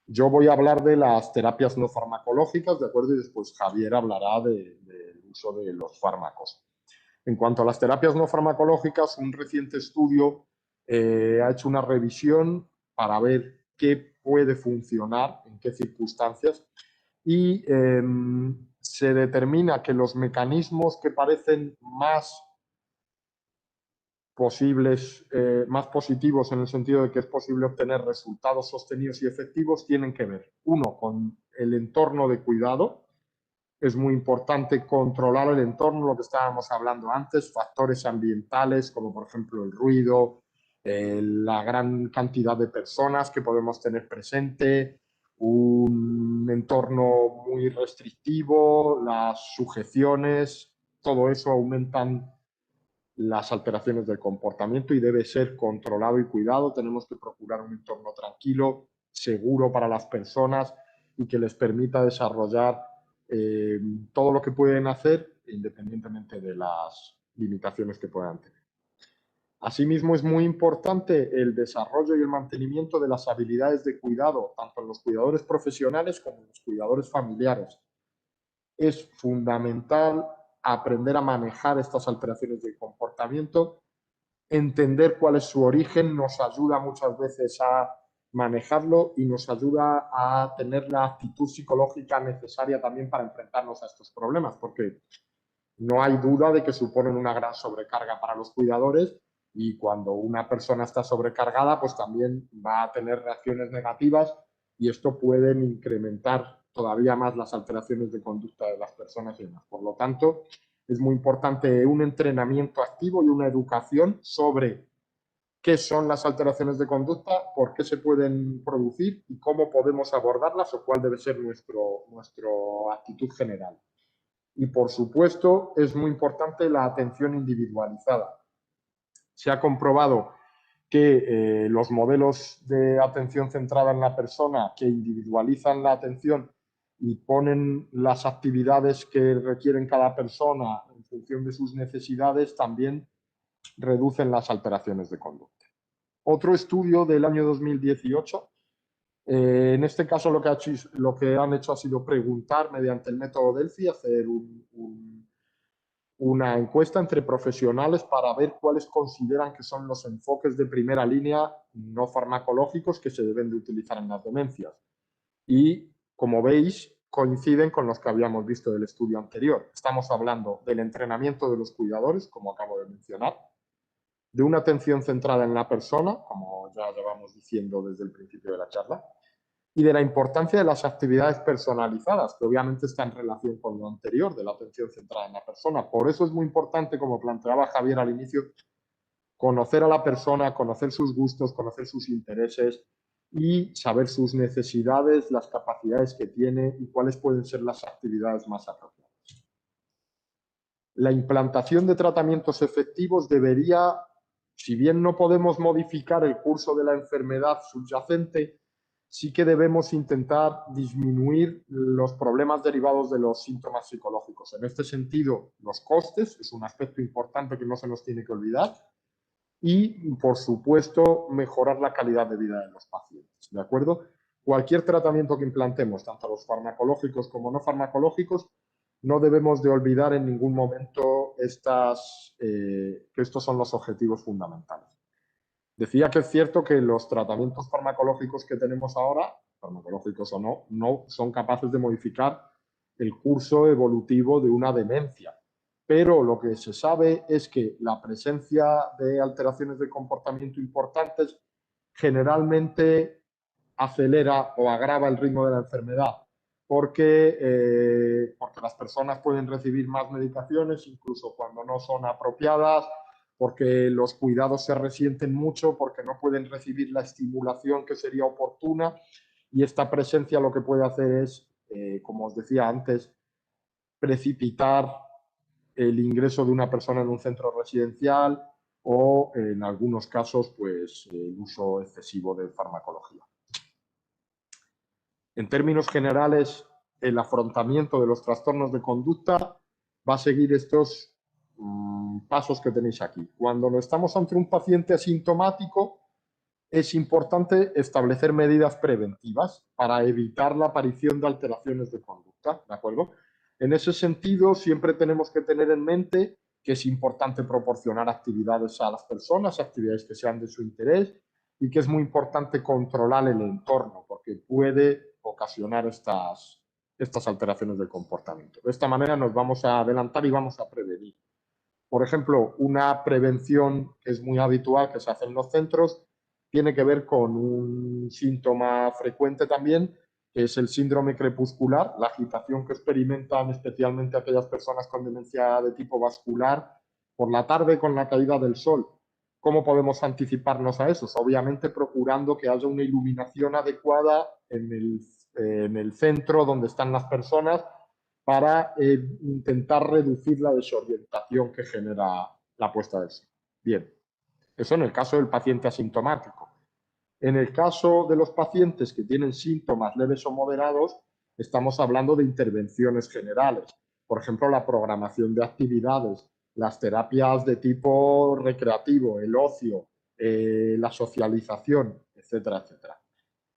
[SPEAKER 3] Yo voy a hablar de las terapias no farmacológicas, ¿de acuerdo? Y después Javier hablará del uso de los fármacos. En cuanto a las terapias no farmacológicas, un reciente estudio ha hecho una revisión para ver qué puede funcionar, en qué circunstancias, y se determina que los mecanismos que parecen más más positivos en el sentido de que es posible obtener resultados sostenidos y efectivos tienen que ver, uno, con el entorno de cuidado. Es muy importante controlar el entorno, lo que estábamos hablando antes, factores ambientales como por ejemplo el ruido, la gran cantidad de personas que podemos tener presente, un entorno muy restrictivo, las sujeciones, todo eso aumentan las alteraciones del comportamiento y debe ser controlado y cuidado. Tenemos que procurar un entorno tranquilo, seguro para las personas y que les permita desarrollar todo lo que pueden hacer independientemente de las limitaciones que puedan tener. Asimismo, es muy importante el desarrollo y el mantenimiento de las habilidades de cuidado, tanto en los cuidadores profesionales como en los cuidadores familiares. Es fundamental aprender a manejar estas alteraciones de comportamiento, entender cuál es su origen, nos ayuda muchas veces a manejarlo y nos ayuda a tener la actitud psicológica necesaria también para enfrentarnos a estos problemas, porque no hay duda de que suponen una gran sobrecarga para los cuidadores y cuando una persona está sobrecargada, pues también va a tener reacciones negativas y esto puede incrementar todavía más las alteraciones de conducta de las personas y demás. Por lo tanto, es muy importante un entrenamiento activo y una educación sobre qué son las alteraciones de conducta, por qué se pueden producir y cómo podemos abordarlas o cuál debe ser nuestra actitud general. Y, por supuesto, es muy importante la atención individualizada. Se ha comprobado que los modelos de atención centrada en la persona que individualizan la atención y ponen las actividades que requieren cada persona en función de sus necesidades también reducen las alteraciones de conducta. otro estudio del año 2018. En este caso lo que han hecho ha sido preguntar mediante el método Delphi, hacer una encuesta entre profesionales para ver cuáles consideran que son los enfoques de primera línea no farmacológicos que se deben de utilizar en las demencias. Y, como veis, coinciden con los que habíamos visto del estudio anterior. Estamos hablando del entrenamiento de los cuidadores, como acabo de mencionar, de una atención centrada en la persona, como ya llevamos diciendo desde el principio de la charla, y de la importancia de las actividades personalizadas, que obviamente está en relación con lo anterior, de la atención centrada en la persona. Por eso es muy importante, como planteaba Javier al inicio, conocer a la persona, conocer sus gustos, conocer sus intereses y saber sus necesidades, las capacidades que tiene y cuáles pueden ser las actividades más apropiadas. La implantación de tratamientos efectivos debería, si bien no podemos modificar el curso de la enfermedad subyacente, sí que debemos intentar disminuir los problemas derivados de los síntomas psicológicos. En este sentido, los costes es un aspecto importante que no se nos tiene que olvidar y, por supuesto, mejorar la calidad de vida de los pacientes. ¿De acuerdo? Cualquier tratamiento que implantemos, tanto los farmacológicos como no farmacológicos, no debemos de olvidar en ningún momento que estos son los objetivos fundamentales. Decía que es cierto que los tratamientos farmacológicos que tenemos ahora, farmacológicos o no, no son capaces de modificar el curso evolutivo de una demencia. Pero lo que se sabe es que la presencia de alteraciones de comportamiento importantes generalmente acelera o agrava el ritmo de la enfermedad, porque las personas pueden recibir más medicaciones, incluso cuando no son apropiadas, porque los cuidados se resienten mucho, porque no pueden recibir la estimulación que sería oportuna, y esta presencia lo que puede hacer es, como os decía antes, precipitar el ingreso de una persona en un centro residencial o, en algunos casos, pues, el uso excesivo de farmacología. En términos generales, el afrontamiento de los trastornos de conducta va a seguir estos pasos que tenéis aquí. Cuando estamos ante un paciente asintomático, es importante establecer medidas preventivas para evitar la aparición de alteraciones de conducta, ¿de acuerdo? En ese sentido, siempre tenemos que tener en mente que es importante proporcionar actividades a las personas, actividades que sean de su interés, y que es muy importante controlar el entorno, porque puede ocasionar estas alteraciones de comportamiento. De esta manera nos vamos a adelantar y vamos a prevenir. Por ejemplo, una prevención que es muy habitual que se hace en los centros tiene que ver con un síntoma frecuente también, que es el síndrome crepuscular, la agitación que experimentan especialmente aquellas personas con demencia de tipo vascular por la tarde con la caída del sol. ¿Cómo podemos anticiparnos a eso? Obviamente procurando que haya una iluminación adecuada en el centro donde están las personas para intentar reducir la desorientación que genera la puesta del sol. Bien, eso en el caso del paciente asintomático. En el caso de los pacientes que tienen síntomas leves o moderados, estamos hablando de intervenciones generales. Por ejemplo, la programación de actividades, las terapias de tipo recreativo, el ocio, la socialización, etcétera, etcétera.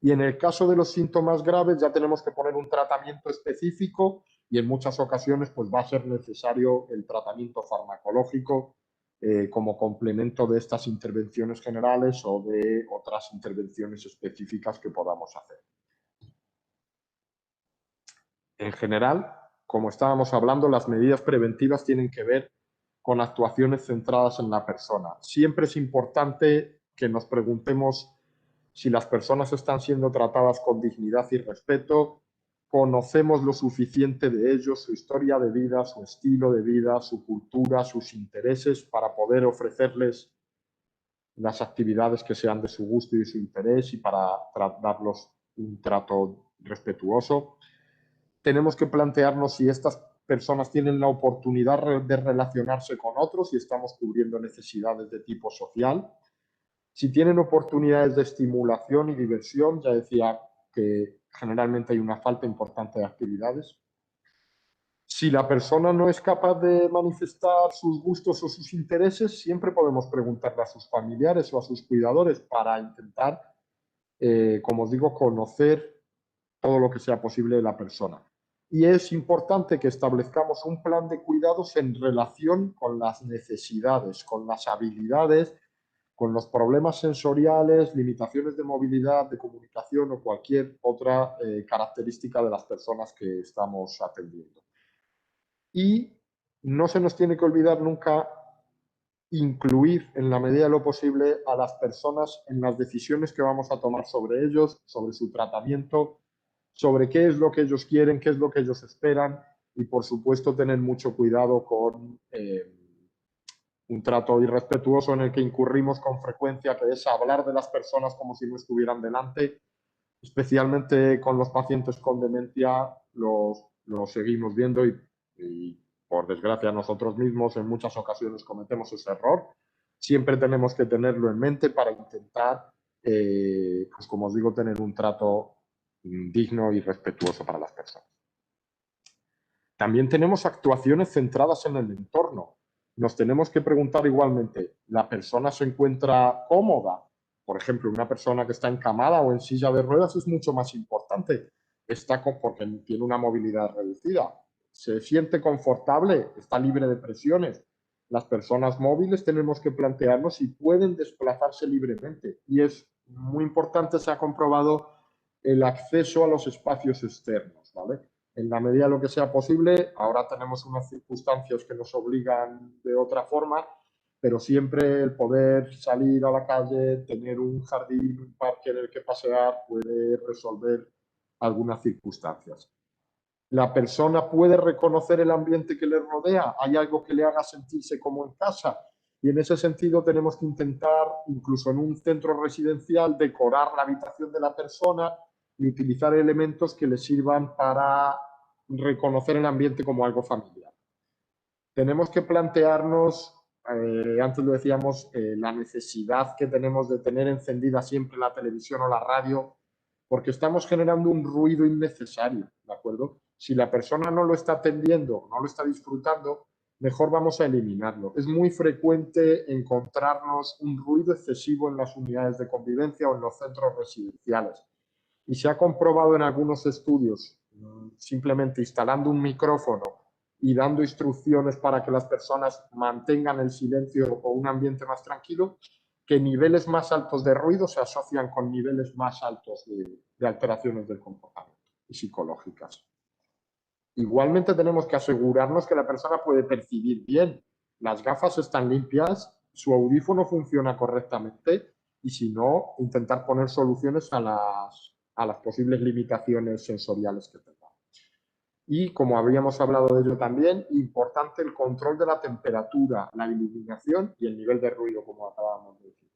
[SPEAKER 3] Y en el caso de los síntomas graves ya tenemos que poner un tratamiento específico y en muchas ocasiones pues va a ser necesario el tratamiento farmacológico como complemento de estas intervenciones generales o de otras intervenciones específicas que podamos hacer. En general, como estábamos hablando, las medidas preventivas tienen que ver con actuaciones centradas en la persona. Siempre es importante que nos preguntemos si las personas están siendo tratadas con dignidad y respeto, conocemos lo suficiente de ellos, su historia de vida, su estilo de vida, su cultura, sus intereses, para poder ofrecerles las actividades que sean de su gusto y de su interés y para darlos un trato respetuoso. Tenemos que plantearnos si estas personas tienen la oportunidad de relacionarse con otros y estamos cubriendo necesidades de tipo social. Si tienen oportunidades de estimulación y diversión, ya decía que generalmente hay una falta importante de actividades. Si la persona no es capaz de manifestar sus gustos o sus intereses, siempre podemos preguntarle a sus familiares o a sus cuidadores para intentar, como os digo, conocer todo lo que sea posible de la persona. Y es importante que establezcamos un plan de cuidados en relación con las necesidades, con las habilidades, con los problemas sensoriales, limitaciones de movilidad, de comunicación o cualquier otra característica de las personas que estamos atendiendo. Y no se nos tiene que olvidar nunca incluir en la medida de lo posible a las personas en las decisiones que vamos a tomar sobre ellos, sobre su tratamiento, sobre qué es lo que ellos quieren, qué es lo que ellos esperan y, por supuesto, tener mucho cuidado con un trato irrespetuoso en el que incurrimos con frecuencia, que es hablar de las personas como si no estuvieran delante, especialmente con los pacientes con demencia, lo seguimos viendo y, por desgracia, nosotros mismos en muchas ocasiones cometemos ese error. Siempre tenemos que tenerlo en mente para intentar, pues como os digo, tener un trato digno y respetuoso para las personas. También tenemos actuaciones centradas en el entorno. Nos tenemos que preguntar igualmente, ¿la persona se encuentra cómoda? Por ejemplo, una persona que está encamada o en silla de ruedas es mucho más importante, porque tiene una movilidad reducida. ¿Se siente confortable? ¿Está libre de presiones? Las personas móviles tenemos que plantearnos si pueden desplazarse libremente. Y es muy importante, se ha comprobado el acceso a los espacios externos, ¿vale? En la medida de lo que sea posible. Ahora tenemos unas circunstancias que nos obligan de otra forma, pero siempre el poder salir a la calle, tener un jardín, un parque en el que pasear, puede resolver algunas circunstancias. La persona puede reconocer el ambiente que le rodea, hay algo que le haga sentirse como en casa, y en ese sentido tenemos que intentar, incluso en un centro residencial, decorar la habitación de la persona y utilizar elementos que le sirvan para reconocer el ambiente como algo familiar. Tenemos que plantearnos, antes lo decíamos, la necesidad que tenemos de tener encendida siempre la televisión o la radio, porque estamos generando un ruido innecesario, ¿de acuerdo? Si la persona no lo está atendiendo, no lo está disfrutando, mejor vamos a eliminarlo. Es muy frecuente encontrarnos un ruido excesivo en las unidades de convivencia o en los centros residenciales. Y se ha comprobado en algunos estudios, simplemente instalando un micrófono y dando instrucciones para que las personas mantengan el silencio o un ambiente más tranquilo, que niveles más altos de ruido se asocian con niveles más altos de alteraciones del comportamiento y psicológicas. Igualmente tenemos que asegurarnos que la persona puede percibir bien. Las gafas están limpias, su audífono funciona correctamente y, si no, intentar poner soluciones a las posibles limitaciones sensoriales que tenga. Y, como habíamos hablado de ello también, importante el control de la temperatura, la iluminación y el nivel de ruido, como acabamos de decir.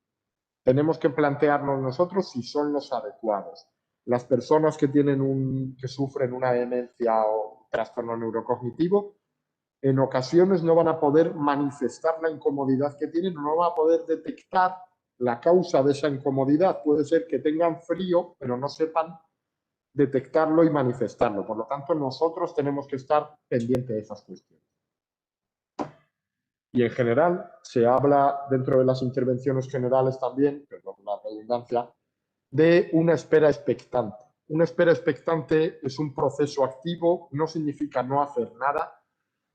[SPEAKER 3] Tenemos que plantearnos nosotros si son los adecuados. Las personas que sufren una demencia o trastorno neurocognitivo, en ocasiones no van a poder manifestar la incomodidad que tienen, no van a poder detectar la causa de esa incomodidad. Puede ser que tengan frío, pero no sepan detectarlo y manifestarlo. Por lo tanto, nosotros tenemos que estar pendientes de esas cuestiones. Y en general se habla dentro de las intervenciones generales también, perdón la redundancia, de una espera expectante. Una espera expectante es un proceso activo, no significa no hacer nada,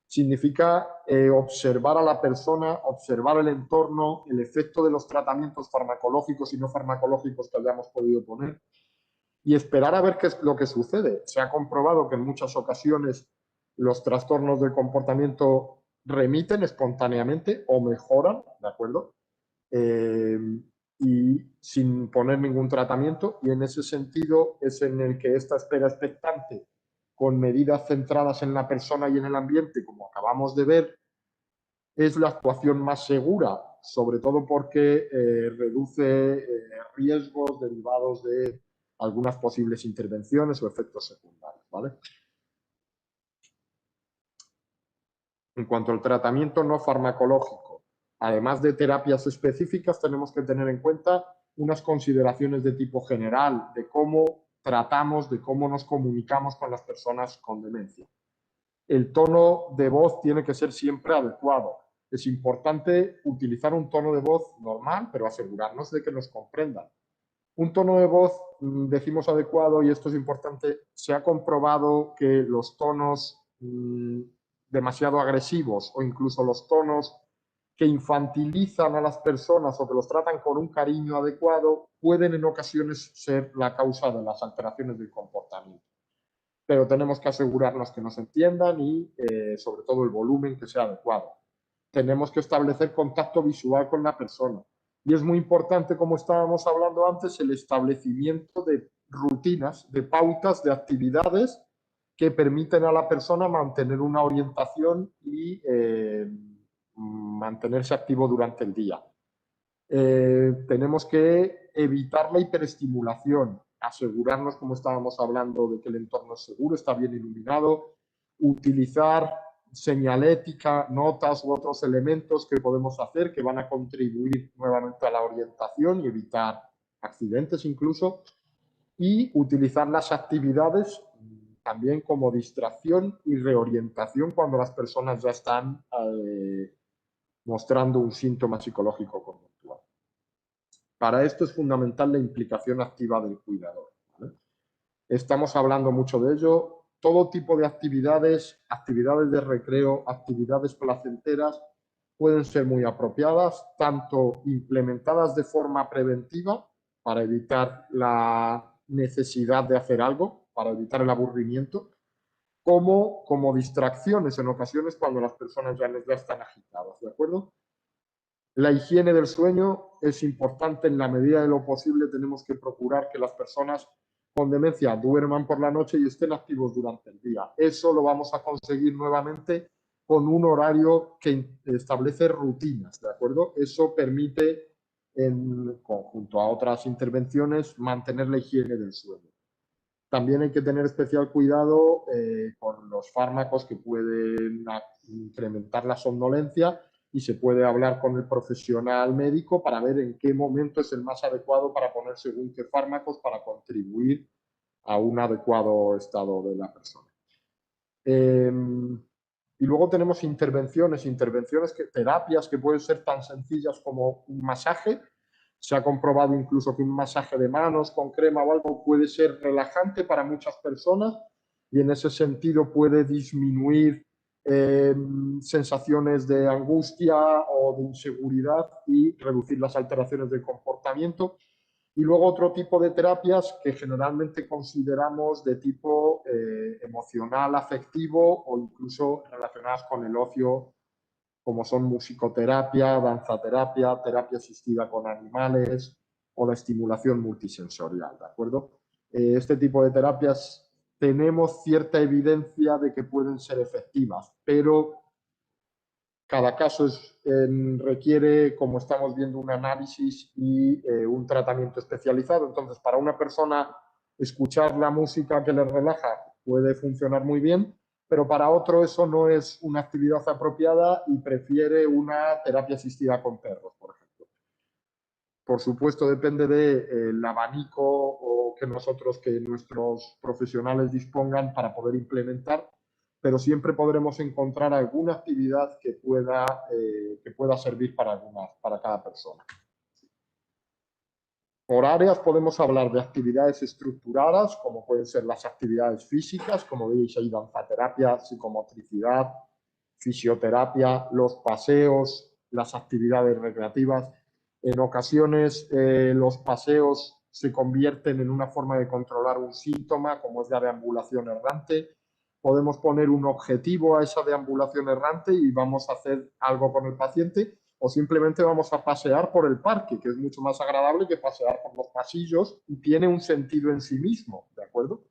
[SPEAKER 3] significa observar a la persona, observar el entorno, el efecto de los tratamientos farmacológicos y no farmacológicos que hayamos podido poner, y esperar a ver qué es lo que sucede. Se ha comprobado que en muchas ocasiones los trastornos del comportamiento remiten espontáneamente o mejoran, ¿de acuerdo? Y sin poner ningún tratamiento, y en ese sentido es en el que esta espera expectante, con medidas centradas en la persona y en el ambiente, como acabamos de ver, es la actuación más segura, sobre todo porque reduce riesgos derivados de algunas posibles intervenciones o efectos secundarios, ¿vale? En cuanto al tratamiento no farmacológico, además de terapias específicas, tenemos que tener en cuenta unas consideraciones de tipo general, de cómo tratamos, de cómo nos comunicamos con las personas con demencia. el tono de voz tiene que ser siempre adecuado. Es importante utilizar un tono de voz normal, pero asegurarnos de que nos comprendan. Un tono de voz, decimos adecuado, y esto es importante, se ha comprobado que los tonos demasiado agresivos o incluso los tonos que infantilizan a las personas o que los tratan con un cariño adecuado pueden en ocasiones ser la causa de las alteraciones del comportamiento. Pero tenemos que asegurarnos que nos entiendan y sobre todo el volumen que sea adecuado. Tenemos que establecer contacto visual con la persona. Y es muy importante, como estábamos hablando antes, el establecimiento de rutinas, de pautas, de actividades que permiten a la persona mantener una orientación y mantenerse activo durante el día. Tenemos que evitar la hiperestimulación, asegurarnos, como estábamos hablando, de que el entorno es seguro, está bien iluminado, utilizar señalética, notas u otros elementos que podemos hacer que van a contribuir nuevamente a la orientación y evitar accidentes incluso, y utilizar las actividades también como distracción y reorientación cuando las personas ya están mostrando un síntoma psicológico conductual. Para esto es fundamental la implicación activa del cuidador, ¿vale? Estamos hablando mucho de ello. Todo tipo de actividades, actividades de recreo, actividades placenteras, pueden ser muy apropiadas, tanto implementadas de forma preventiva para evitar la necesidad de hacer algo, para evitar el aburrimiento, como distracciones en ocasiones cuando las personas ya están agitadas, ¿de acuerdo? La higiene del sueño es importante. En la medida de lo posible tenemos que procurar que las personas con demencia duerman por la noche y estén activos durante el día. Eso lo vamos a conseguir nuevamente con un horario que establece rutinas, ¿de acuerdo? Eso permite, en conjunto a otras intervenciones, mantener la higiene del sueño. También hay que tener especial cuidado con los fármacos que pueden incrementar la somnolencia, y se puede hablar con el profesional médico para ver en qué momento es el más adecuado para poner según qué fármacos para contribuir a un adecuado estado de la persona. Y luego tenemos terapias que pueden ser tan sencillas como un masaje. Se ha comprobado incluso que un masaje de manos con crema o algo puede ser relajante para muchas personas y en ese sentido puede disminuir sensaciones de angustia o de inseguridad y reducir las alteraciones del comportamiento. Y luego otro tipo de terapias que generalmente consideramos de tipo emocional, afectivo o incluso relacionadas con el ocio, como son musicoterapia, danzaterapia, terapia asistida con animales o la estimulación multisensorial, ¿de acuerdo? Este tipo de terapias tenemos cierta evidencia de que pueden ser efectivas, pero cada caso requiere, como estamos viendo, un análisis y un tratamiento especializado. Entonces, para una persona, escuchar la música que le relaja puede funcionar muy bien, pero para otro eso no es una actividad apropiada y prefiere una terapia asistida con perros, por ejemplo. Por supuesto, depende del abanico o que nuestros profesionales dispongan para poder implementar, pero siempre podremos encontrar alguna actividad que pueda servir para cada persona. Por áreas podemos hablar de actividades estructuradas, como pueden ser las actividades físicas, como veis ahí, danzaterapia, psicomotricidad, fisioterapia, los paseos, las actividades recreativas. En ocasiones los paseos se convierten en una forma de controlar un síntoma, como es la deambulación errante. Podemos poner un objetivo a esa deambulación errante y vamos a hacer algo con el paciente, o simplemente vamos a pasear por el parque, que es mucho más agradable que pasear por los pasillos y tiene un sentido en sí mismo, ¿de acuerdo?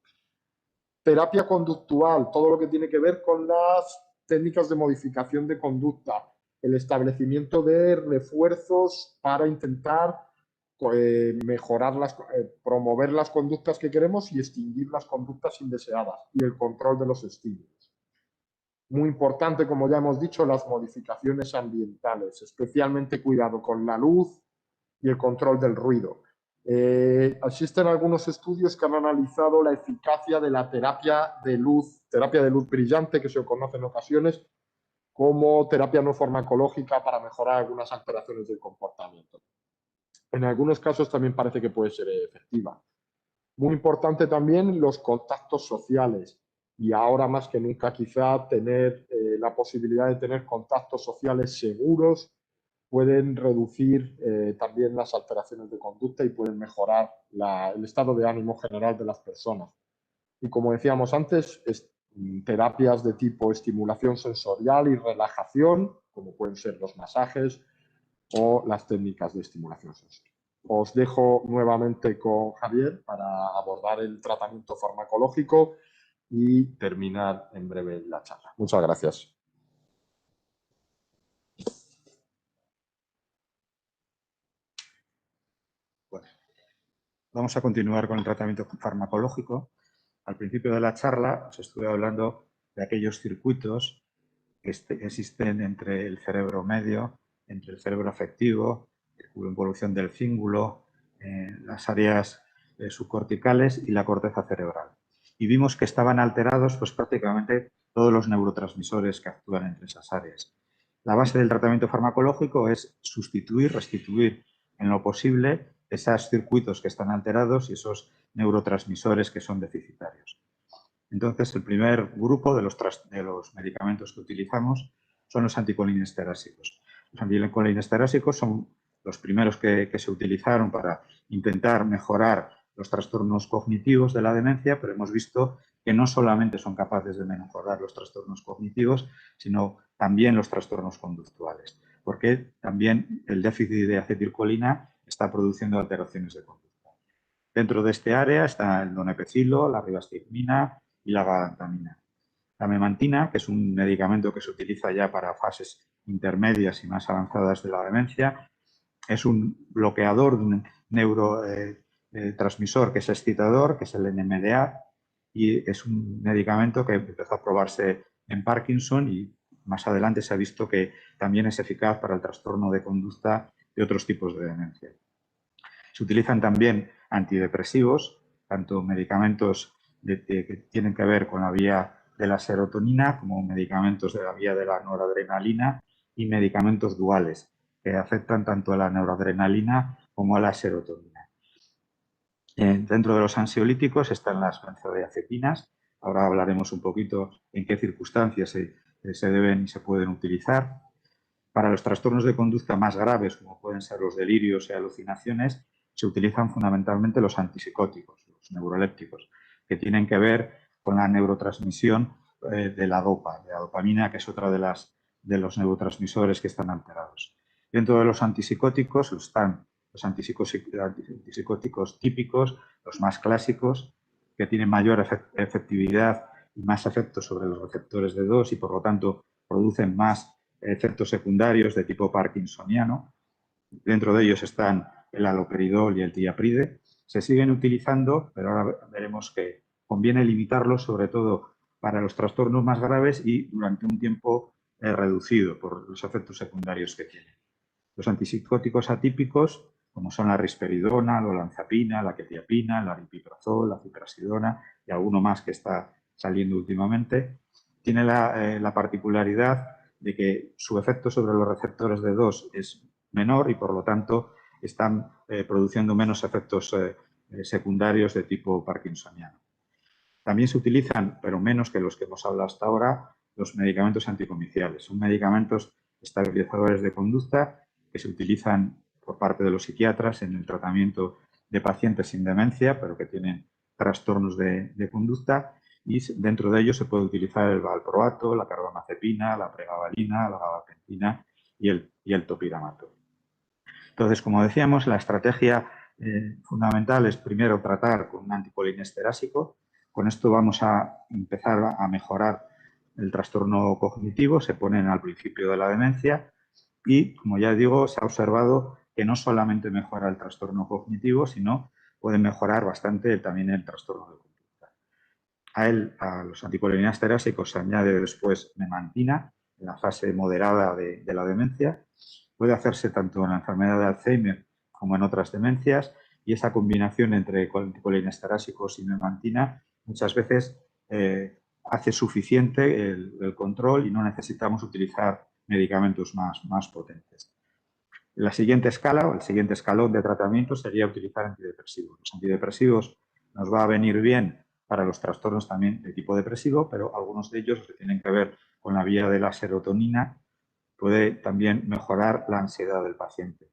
[SPEAKER 3] Terapia conductual, todo lo que tiene que ver con las técnicas de modificación de conducta, el establecimiento de refuerzos para intentar mejorar promover las conductas que queremos y extinguir las conductas indeseadas, y el control de los estímulos. Muy importante, como ya hemos dicho, las modificaciones ambientales, especialmente cuidado con la luz y el control del ruido. Existen algunos estudios que han analizado la eficacia de la terapia de luz terapia de luz brillante, que se conoce en ocasiones, como terapia no farmacológica para mejorar algunas alteraciones del comportamiento. En algunos casos también parece que puede ser efectiva. Muy importante también los contactos sociales, y ahora más que nunca quizá tener la posibilidad de tener contactos sociales seguros pueden reducir también las alteraciones de conducta y pueden mejorar el estado de ánimo general de las personas. Y como decíamos antes, terapias de tipo estimulación sensorial y relajación, como pueden ser los masajes o las técnicas de estimulación sensorial. Os dejo nuevamente con Javier para abordar el tratamiento farmacológico y terminar en breve la charla. Muchas gracias.
[SPEAKER 2] Bueno, vamos a continuar con el tratamiento farmacológico. Al principio de la charla os estuve hablando de aquellos circuitos que existen entre el cerebro medio, entre el cerebro afectivo, la involución del cíngulo, las áreas subcorticales y la corteza cerebral. Y vimos que estaban alterados pues, prácticamente todos los neurotransmisores que actúan entre esas áreas. La base del tratamiento farmacológico es sustituir, restituir en lo posible esos circuitos que están alterados y esos neurotransmisores que son deficitarios. Entonces, el primer grupo de los medicamentos que utilizamos son los anticolinesterósicos. Los anticolinesterósicos son los primeros que se utilizaron para intentar mejorar los trastornos cognitivos de la demencia, pero hemos visto que no solamente son capaces de mejorar los trastornos cognitivos, sino también los trastornos conductuales, porque también el déficit de acetilcolina está produciendo alteraciones de conducta. Dentro de este área está el donepezilo, la ribastigmina y la galantamina. La memantina, que es un medicamento que se utiliza ya para fases intermedias y más avanzadas de la demencia, es un bloqueador de un neurotransmisor que es excitador, que es el NMDA, y es un medicamento que empezó a probarse en Parkinson y más adelante se ha visto que también es eficaz para el trastorno de conducta de otros tipos de demencia. Se utilizan también antidepresivos, tanto medicamentos que tienen que ver con la vía de la serotonina como medicamentos de la vía de la noradrenalina y medicamentos duales que afectan tanto a la noradrenalina como a la serotonina. Dentro de los ansiolíticos están las benzodiazepinas. Ahora hablaremos un poquito en qué circunstancias se deben y se pueden utilizar. Para los trastornos de conducta más graves, como pueden ser los delirios y alucinaciones, se utilizan fundamentalmente los antipsicóticos, los neurolépticos, que tienen que ver con la neurotransmisión de la dopamina, que es otra de los neurotransmisores que están alterados. Dentro de los antipsicóticos están los antipsicóticos típicos, los más clásicos, que tienen mayor efectividad y más efectos sobre los receptores de 2 y por lo tanto producen más efectos secundarios de tipo parkinsoniano. Dentro de ellos están el haloperidol y el tiapride. Se siguen utilizando, pero ahora veremos que conviene limitarlos, sobre todo para los trastornos más graves y durante un tiempo reducido por los efectos secundarios que tienen. Los antipsicóticos atípicos, como son la risperidona, la olanzapina, la quetiapina, la aripiprazol, la ciprasidona y alguno más que está saliendo últimamente, tiene la particularidad de que su efecto sobre los receptores de 2 es menor y por lo tanto están produciendo menos efectos secundarios de tipo parkinsoniano. También se utilizan, pero menos que los que hemos hablado hasta ahora, los medicamentos anticomiciales. Son medicamentos estabilizadores de conducta que se utilizan por parte de los psiquiatras en el tratamiento de pacientes sin demencia, pero que tienen trastornos de conducta, y dentro de ellos se puede utilizar el valproato, la carbamazepina, la pregabalina, la gabapentina y el topiramato. Entonces, como decíamos, la estrategia fundamental es primero tratar con un anticolinesterásico. Con esto vamos a empezar a mejorar el trastorno cognitivo, se ponen al principio de la demencia y, como ya digo, se ha observado que no solamente mejora el trastorno cognitivo, sino puede mejorar bastante también el trastorno de conducta. A los anticolinesteráticos se añade después memantina en la fase moderada de la demencia. Puede hacerse tanto en la enfermedad de Alzheimer como en otras demencias y esa combinación entre anticolinesteráticos y memantina muchas veces hace suficiente el control y no necesitamos utilizar medicamentos más potentes. La siguiente escala o el siguiente escalón de tratamiento sería utilizar antidepresivos. Los antidepresivos nos va a venir bien para los trastornos también de tipo depresivo, pero algunos de ellos que tienen que ver con la vía de la serotonina puede también mejorar la ansiedad del paciente.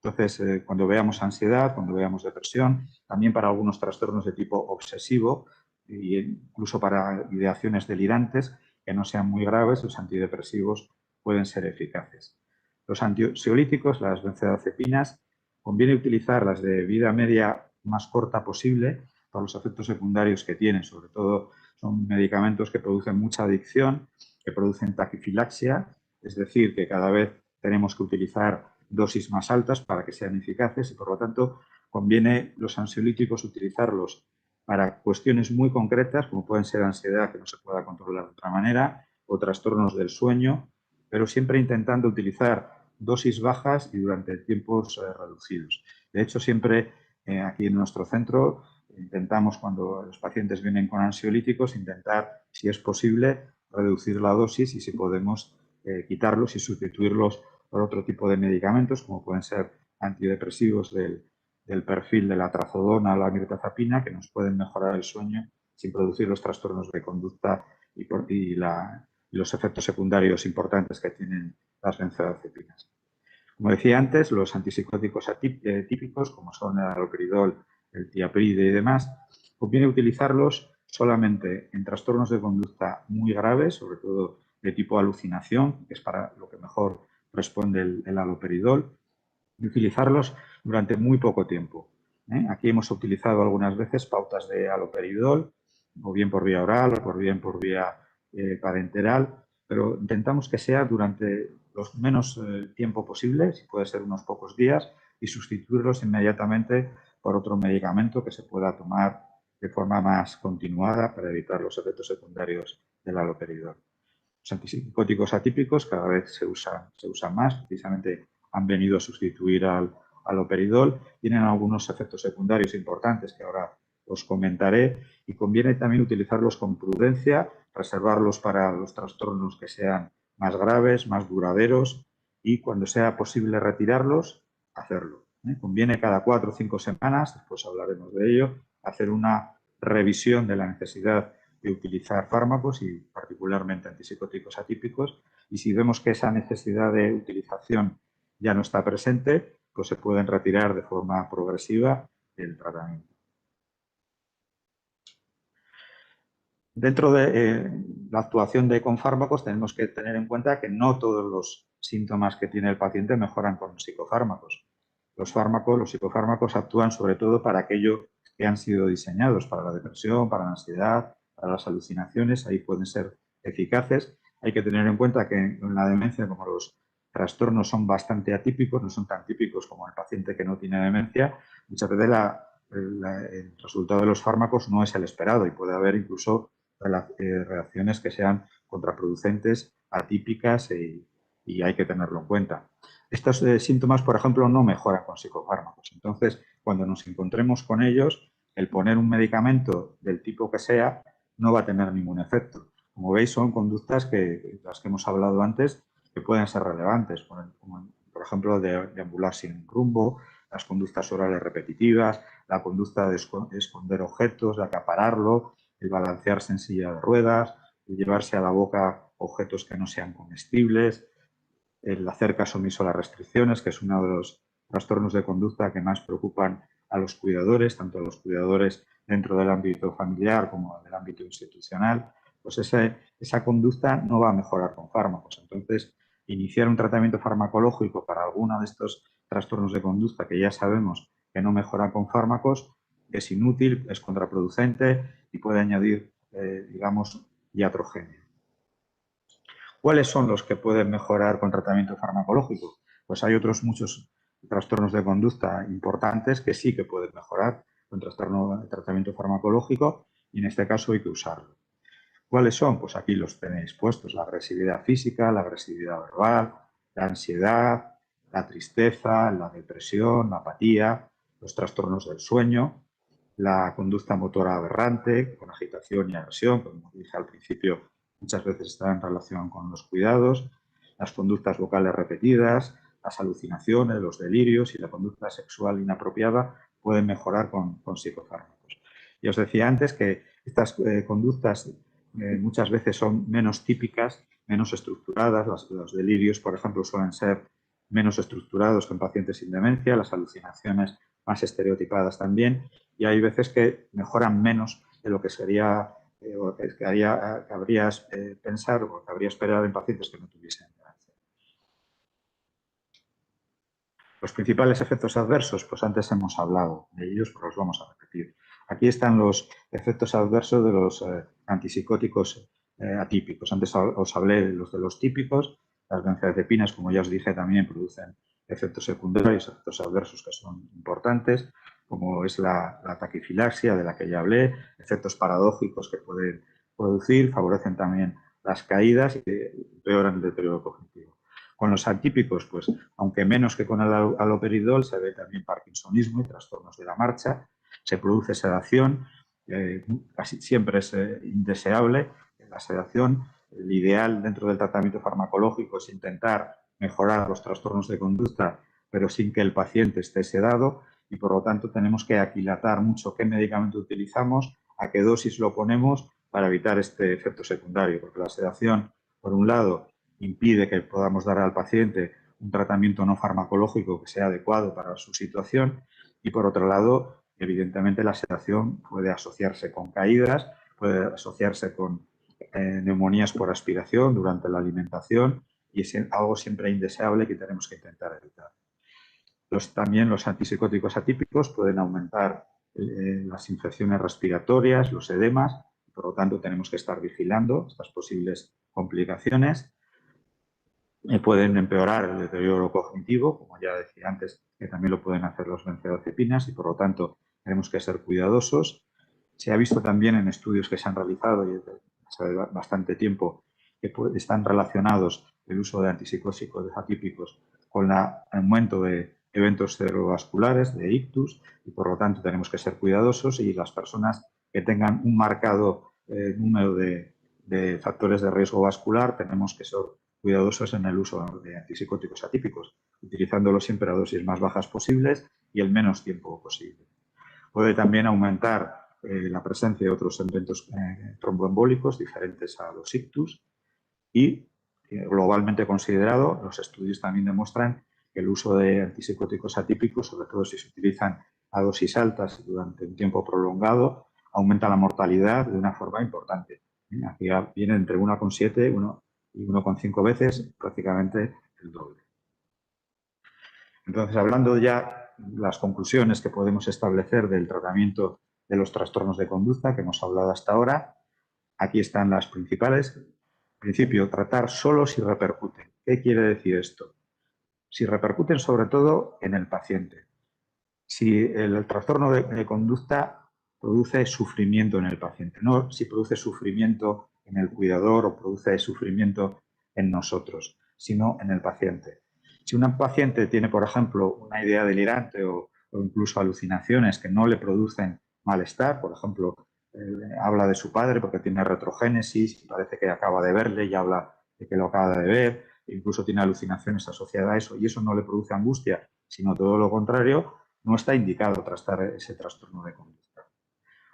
[SPEAKER 2] Entonces, cuando veamos ansiedad, cuando veamos depresión, también para algunos trastornos de tipo obsesivo e incluso para ideaciones delirantes que no sean muy graves, los antidepresivos pueden ser eficaces. Los ansiolíticos, las benzodiazepinas, conviene utilizarlas de vida media más corta posible para los efectos secundarios que tienen. Sobre todo son medicamentos que producen mucha adicción, que producen taquifilaxia, es decir, que cada vez tenemos que utilizar dosis más altas para que sean eficaces y, por lo tanto, conviene los ansiolíticos utilizarlos para cuestiones muy concretas, como pueden ser ansiedad que no se pueda controlar de otra manera, o trastornos del sueño, pero siempre intentando utilizar dosis bajas y durante tiempos reducidos. De hecho, siempre aquí en nuestro centro intentamos, cuando los pacientes vienen con ansiolíticos, intentar, si es posible, reducir la dosis y si podemos quitarlos y sustituirlos por otro tipo de medicamentos, como pueden ser antidepresivos del perfil de la trazodona o la mirtazapina, que nos pueden mejorar el sueño sin producir los trastornos de conducta y los efectos secundarios importantes que tienen las benzodiazepinas. Como decía antes, los antipsicóticos típicos, como son el haloperidol, el tiapride y demás, conviene utilizarlos solamente en trastornos de conducta muy graves, sobre todo de tipo alucinación, que es para lo que mejor responde el haloperidol, y utilizarlos durante muy poco tiempo. Aquí hemos utilizado algunas veces pautas de haloperidol, o bien por vía oral o bien por vía parenteral, pero intentamos que sea durante los menos tiempo posible, si puede ser unos pocos días, y sustituirlos inmediatamente por otro medicamento que se pueda tomar de forma más continuada para evitar los efectos secundarios del haloperidol. Los antipsicóticos atípicos cada vez se usan más, precisamente han venido a sustituir al haloperidol, tienen algunos efectos secundarios importantes que ahora os comentaré y conviene también utilizarlos con prudencia, reservarlos para los trastornos que sean más graves, más duraderos y cuando sea posible retirarlos, hacerlo. Conviene cada 4 o 5 semanas, después hablaremos de ello, hacer una revisión de la necesidad de utilizar fármacos y particularmente antipsicóticos atípicos, y si vemos que esa necesidad de utilización ya no está presente, pues se pueden retirar de forma progresiva del tratamiento. Dentro de la actuación con fármacos tenemos que tener en cuenta que no todos los síntomas que tiene el paciente mejoran con psicofármacos. Los psicofármacos actúan sobre todo para aquello que han sido diseñados, para la depresión, para la ansiedad, para las alucinaciones, ahí pueden ser eficaces. Hay que tener en cuenta que en la demencia, como los trastornos son bastante atípicos, no son tan típicos como el paciente que no tiene demencia, muchas veces el resultado de los fármacos no es el esperado y puede haber incluso reacciones que sean contraproducentes, atípicas y hay que tenerlo en cuenta. Estos síntomas, por ejemplo, no mejoran con psicofármacos. Entonces, cuando nos encontremos con ellos, el poner un medicamento del tipo que sea no va a tener ningún efecto. Como veis, son conductas las que hemos hablado antes que pueden ser relevantes, como por ejemplo, de deambular sin rumbo, las conductas orales repetitivas, la conducta de esconder objetos, de acapararlo, el balancearse en silla de ruedas, el llevarse a la boca objetos que no sean comestibles, el hacer caso omiso a las restricciones, que es uno de los trastornos de conducta que más preocupan a los cuidadores, tanto a los cuidadores dentro del ámbito familiar como del ámbito institucional, pues esa conducta no va a mejorar con fármacos. Entonces, iniciar un tratamiento farmacológico para alguno de estos trastornos de conducta que ya sabemos que no mejoran con fármacos es inútil, es contraproducente y puede añadir, digamos, iatrogenia. ¿Cuáles son los que pueden mejorar con tratamiento farmacológico? Pues hay otros muchos trastornos de conducta importantes que sí que pueden mejorar con tratamiento farmacológico y en este caso hay que usarlo. ¿Cuáles son? Pues aquí los tenéis puestos: la agresividad física, la agresividad verbal, la ansiedad, la tristeza, la depresión, la apatía, los trastornos del sueño. la conducta motora aberrante, con agitación y agresión, como dije al principio, muchas veces está en relación con los cuidados, las conductas vocales repetidas, las alucinaciones, los delirios y la conducta sexual inapropiada pueden mejorar con psicofármacos. Y os decía antes que estas conductas muchas veces son menos típicas, menos estructuradas. Los delirios, por ejemplo, suelen ser menos estructurados que en pacientes sin demencia, las alucinaciones más estereotipadas también, y hay veces que mejoran menos de lo que sería o que habrías pensar o que habría esperado en pacientes que no tuviesen demencia. Los principales efectos adversos, pues antes hemos hablado de ellos, pero los vamos a repetir. Aquí están los efectos adversos de los antipsicóticos atípicos. Antes os hablé de los típicos. Las benzodiazepinas, como ya os dije, también producen efectos secundarios, efectos adversos que son importantes, como es la taquifilaxia, de la que ya hablé, efectos paradójicos que pueden producir, favorecen también las caídas y empeoran el deterioro cognitivo. Con los atípicos, pues, aunque menos que con el haloperidol, se ve también parkinsonismo y trastornos de la marcha, se produce sedación, casi siempre es indeseable la sedación. El ideal dentro del tratamiento farmacológico es intentar mejorar los trastornos de conducta, pero sin que el paciente esté sedado, y por lo tanto tenemos que aquilatar mucho qué medicamento utilizamos, a qué dosis lo ponemos para evitar este efecto secundario, porque la sedación, por un lado, impide que podamos dar al paciente un tratamiento no farmacológico que sea adecuado para su situación, y por otro lado, evidentemente la sedación puede asociarse con caídas, puede asociarse con neumonías por aspiración durante la alimentación, y es algo siempre indeseable que tenemos que intentar evitar. También los antipsicóticos atípicos pueden aumentar las infecciones respiratorias, los edemas, por lo tanto tenemos que estar vigilando estas posibles complicaciones. Pueden empeorar el deterioro cognitivo, como ya decía antes, que también lo pueden hacer los benzodiazepinas, y por lo tanto tenemos que ser cuidadosos. Se ha visto también en estudios que se han realizado y hace bastante tiempo que están relacionados el uso de antipsicóticos atípicos con el aumento de eventos cerebrovasculares, de ictus, y por lo tanto tenemos que ser cuidadosos, y las personas que tengan un marcado número de factores de riesgo vascular tenemos que ser cuidadosos en el uso de antipsicóticos atípicos, utilizándolos siempre a dosis más bajas posibles y el menos tiempo posible. Puede también aumentar la presencia de otros eventos tromboembólicos diferentes a los ictus, y globalmente considerado, los estudios también demuestran que el uso de antipsicóticos atípicos, sobre todo si se utilizan a dosis altas durante un tiempo prolongado, aumenta la mortalidad de una forma importante. Aquí viene entre 1,7 y 1,5 veces, prácticamente el doble. Entonces, hablando ya de las conclusiones que podemos establecer del tratamiento de los trastornos de conducta que hemos hablado hasta ahora, aquí están las principales. En principio, tratar solo si repercuten. ¿Qué quiere decir esto? Si repercuten sobre todo en el paciente. Si el trastorno de conducta produce sufrimiento en el paciente, no si produce sufrimiento en el cuidador o produce sufrimiento en nosotros, sino en el paciente. Si un paciente tiene, por ejemplo, una idea delirante o incluso alucinaciones que no le producen malestar, por ejemplo, habla de su padre porque tiene retrogénesis y parece que acaba de verle y habla de que lo acaba de ver, incluso tiene alucinaciones asociadas a eso, y eso no le produce angustia, sino todo lo contrario, no está indicado tratar ese trastorno de conducta.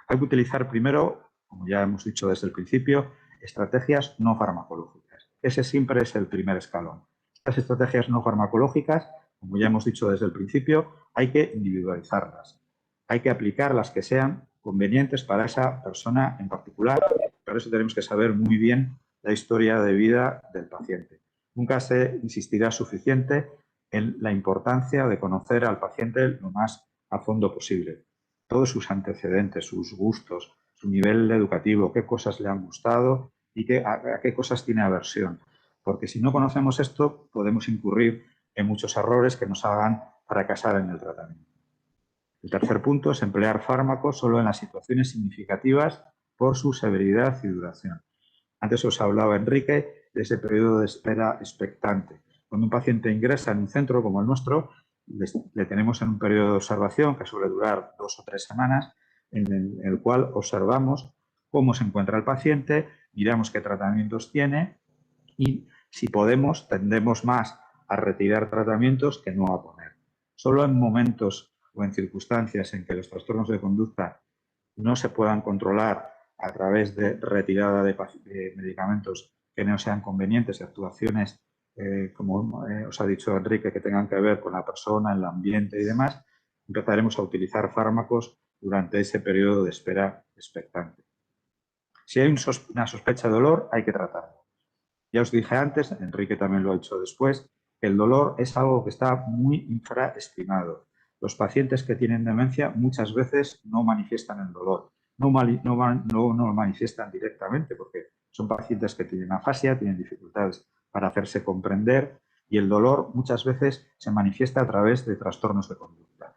[SPEAKER 2] Hay que utilizar primero, como ya hemos dicho desde el principio, estrategias no farmacológicas. Ese siempre es el primer escalón. Estas estrategias no farmacológicas, como ya hemos dicho desde el principio, hay que individualizarlas. Hay que aplicar las que sean convenientes para esa persona en particular. Por eso tenemos que saber muy bien la historia de vida del paciente. Nunca se insistirá suficiente en la importancia de conocer al paciente lo más a fondo posible. Todos sus antecedentes, sus gustos, su nivel educativo, qué cosas le han gustado y a qué cosas tiene aversión. Porque si no conocemos esto, podemos incurrir en muchos errores que nos hagan fracasar en el tratamiento. El tercer punto es emplear fármacos solo en las situaciones significativas por su severidad y duración. Antes os hablaba Enrique de ese periodo de espera expectante. Cuando un paciente ingresa en un centro como el nuestro, le tenemos en un periodo de observación que suele durar 2 o 3 semanas, en el cual observamos cómo se encuentra el paciente, miramos qué tratamientos tiene y, si podemos, tendemos más a retirar tratamientos que no a poner. Solo en momentos o en circunstancias en que los trastornos de conducta no se puedan controlar a través de retirada de medicamentos que no sean convenientes y actuaciones, como os ha dicho Enrique, que tengan que ver con la persona, el ambiente y demás, empezaremos a utilizar fármacos durante ese periodo de espera expectante. Si hay una sospecha de dolor, hay que tratarlo. Ya os dije antes, Enrique también lo ha hecho después, que el dolor es algo que está muy infraestimado. Los pacientes que tienen demencia muchas veces no manifiestan el dolor. No lo manifiestan directamente porque son pacientes que tienen afasia, tienen dificultades para hacerse comprender y el dolor muchas veces se manifiesta a través de trastornos de conducta.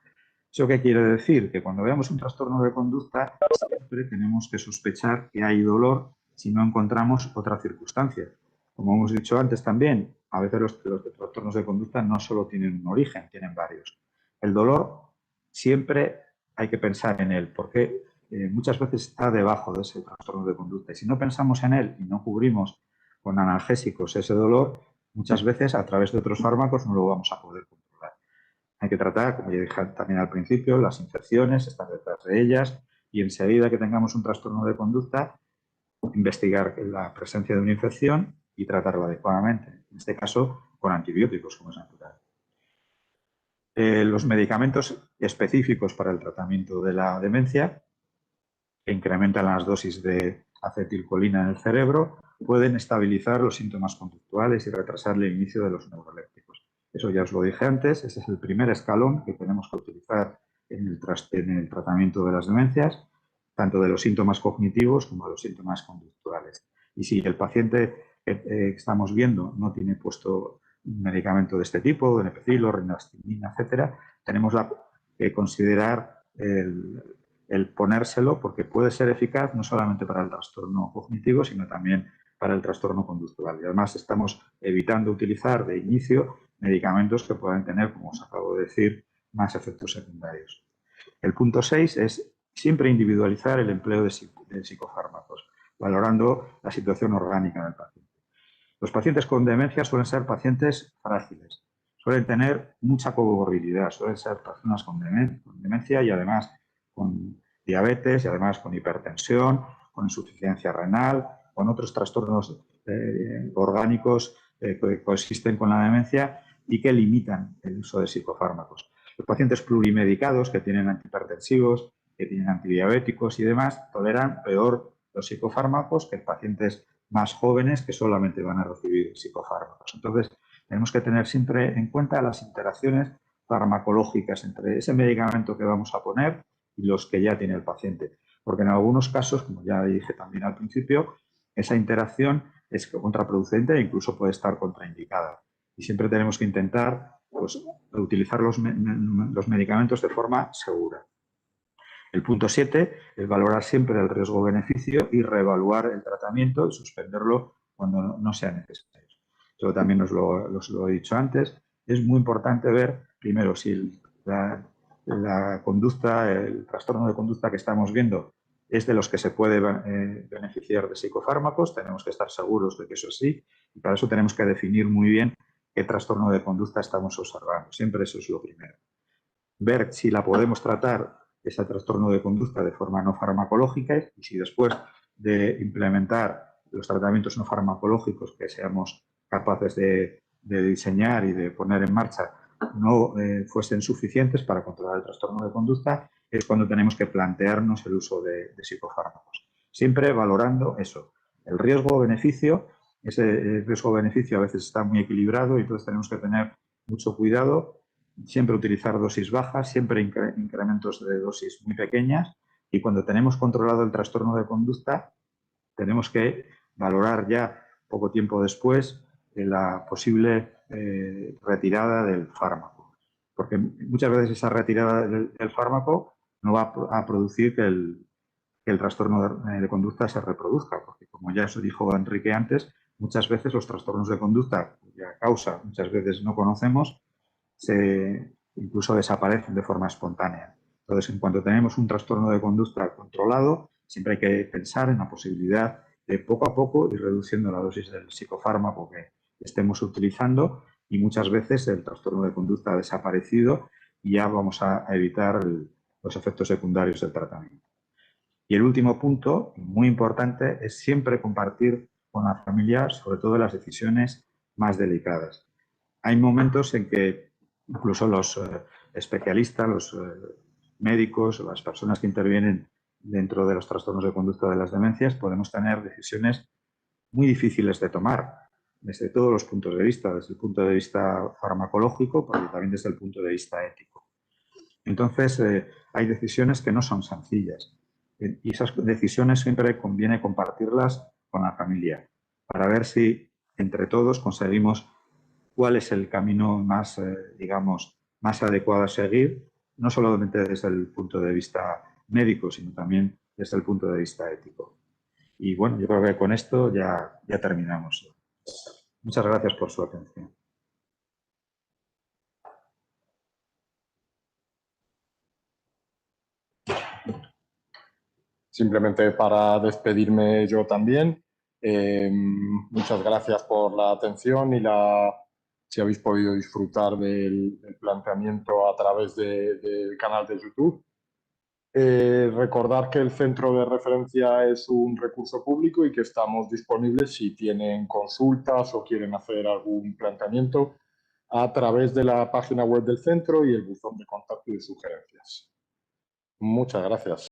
[SPEAKER 2] ¿Eso qué quiere decir? Que cuando veamos un trastorno de conducta siempre tenemos que sospechar que hay dolor si no encontramos otra circunstancia. Como hemos dicho antes también, a veces los trastornos de conducta no solo tienen un origen, tienen varios. El dolor siempre hay que pensar en él, porque muchas veces está debajo de ese trastorno de conducta. Y si no pensamos en él y no cubrimos con analgésicos ese dolor, muchas veces a través de otros fármacos no lo vamos a poder controlar. Hay que tratar, como ya dije también al principio, las infecciones, estar detrás de ellas y enseguida que tengamos un trastorno de conducta, investigar la presencia de una infección y tratarlo adecuadamente, en este caso con antibióticos, como es natural. Los medicamentos específicos para el tratamiento de la demencia, que incrementan las dosis de acetilcolina en el cerebro, pueden estabilizar los síntomas conductuales y retrasar el inicio de los neurolépticos. Eso ya os lo dije antes, ese es el primer escalón que tenemos que utilizar en el tratamiento de las demencias, tanto de los síntomas cognitivos como de los síntomas conductuales. Y si el paciente que estamos viendo no tiene puesto un medicamento de este tipo, donepezilo, rinastimina, etcétera, tenemos que considerar el ponérselo porque puede ser eficaz no solamente para el trastorno cognitivo, sino también para el trastorno conductual. Y además estamos evitando utilizar de inicio medicamentos que puedan tener, como os acabo de decir, más efectos secundarios. El punto 6 es siempre individualizar el empleo de psicofármacos, valorando la situación orgánica del paciente. Los pacientes con demencia suelen ser pacientes frágiles, suelen tener mucha comorbilidad, suelen ser personas con demencia y además con diabetes y además con hipertensión, con insuficiencia renal, con otros trastornos orgánicos que coexisten con la demencia y que limitan el uso de psicofármacos. Los pacientes plurimedicados que tienen antihipertensivos, que tienen antidiabéticos y demás, toleran peor los psicofármacos que pacientes más jóvenes que solamente van a recibir psicofármacos. Entonces, tenemos que tener siempre en cuenta las interacciones farmacológicas entre ese medicamento que vamos a poner y los que ya tiene el paciente. Porque en algunos casos, como ya dije también al principio, esa interacción es contraproducente e incluso puede estar contraindicada. Y siempre tenemos que intentar utilizar los medicamentos de forma segura. El punto 7 es valorar siempre el riesgo-beneficio y reevaluar el tratamiento y suspenderlo cuando no sea necesario. Yo también os lo he dicho antes. Es muy importante ver primero si la conducta, el trastorno de conducta que estamos viendo es de los que se puede beneficiar de psicofármacos. Tenemos que estar seguros de que eso es así y para eso tenemos que definir muy bien qué trastorno de conducta estamos observando. Siempre eso es lo primero. Ver si la podemos tratar, ese trastorno de conducta, de forma no farmacológica y si después de implementar los tratamientos no farmacológicos que seamos capaces de diseñar y de poner en marcha no fuesen suficientes para controlar el trastorno de conducta, es cuando tenemos que plantearnos el uso de psicofármacos. Siempre valorando eso, el riesgo-beneficio. Ese riesgo-beneficio a veces está muy equilibrado y entonces tenemos que tener mucho cuidado, siempre utilizar dosis bajas, siempre incrementos de dosis muy pequeñas y cuando tenemos controlado el trastorno de conducta tenemos que valorar ya poco tiempo después la posible retirada del fármaco. Porque muchas veces esa retirada del fármaco no va a producir que el trastorno de conducta se reproduzca, porque como ya os dijo Enrique antes, muchas veces los trastornos de conducta, cuya causa muchas veces no conocemos, incluso desaparecen de forma espontánea. Entonces, en cuanto tenemos un trastorno de conducta controlado, siempre hay que pensar en la posibilidad de poco a poco ir reduciendo la dosis del psicofármaco que estemos utilizando, y muchas veces el trastorno de conducta ha desaparecido y ya vamos a evitar los efectos secundarios del tratamiento. Y el último punto, muy importante, es siempre compartir con la familia, sobre todo las decisiones más delicadas. Hay momentos en que incluso los especialistas, los médicos, las personas que intervienen dentro de los trastornos de conducta de las demencias, podemos tener decisiones muy difíciles de tomar desde todos los puntos de vista, desde el punto de vista farmacológico, pero también desde el punto de vista ético. Entonces, hay decisiones que no son sencillas, y esas decisiones siempre conviene compartirlas con la familia para ver si entre todos conseguimos cuál es el camino más, digamos, más adecuado a seguir, no solamente desde el punto de vista médico, sino también desde el punto de vista ético. Y bueno, yo creo que con esto ya terminamos. Muchas gracias por su atención.
[SPEAKER 3] Simplemente para despedirme yo también, muchas gracias por la atención y si habéis podido disfrutar del planteamiento a través del canal de YouTube. Recordar que el centro de referencia es un recurso público y que estamos disponibles si tienen consultas o quieren hacer algún planteamiento a través de la página web del centro y el buzón de contacto y de sugerencias. Muchas gracias.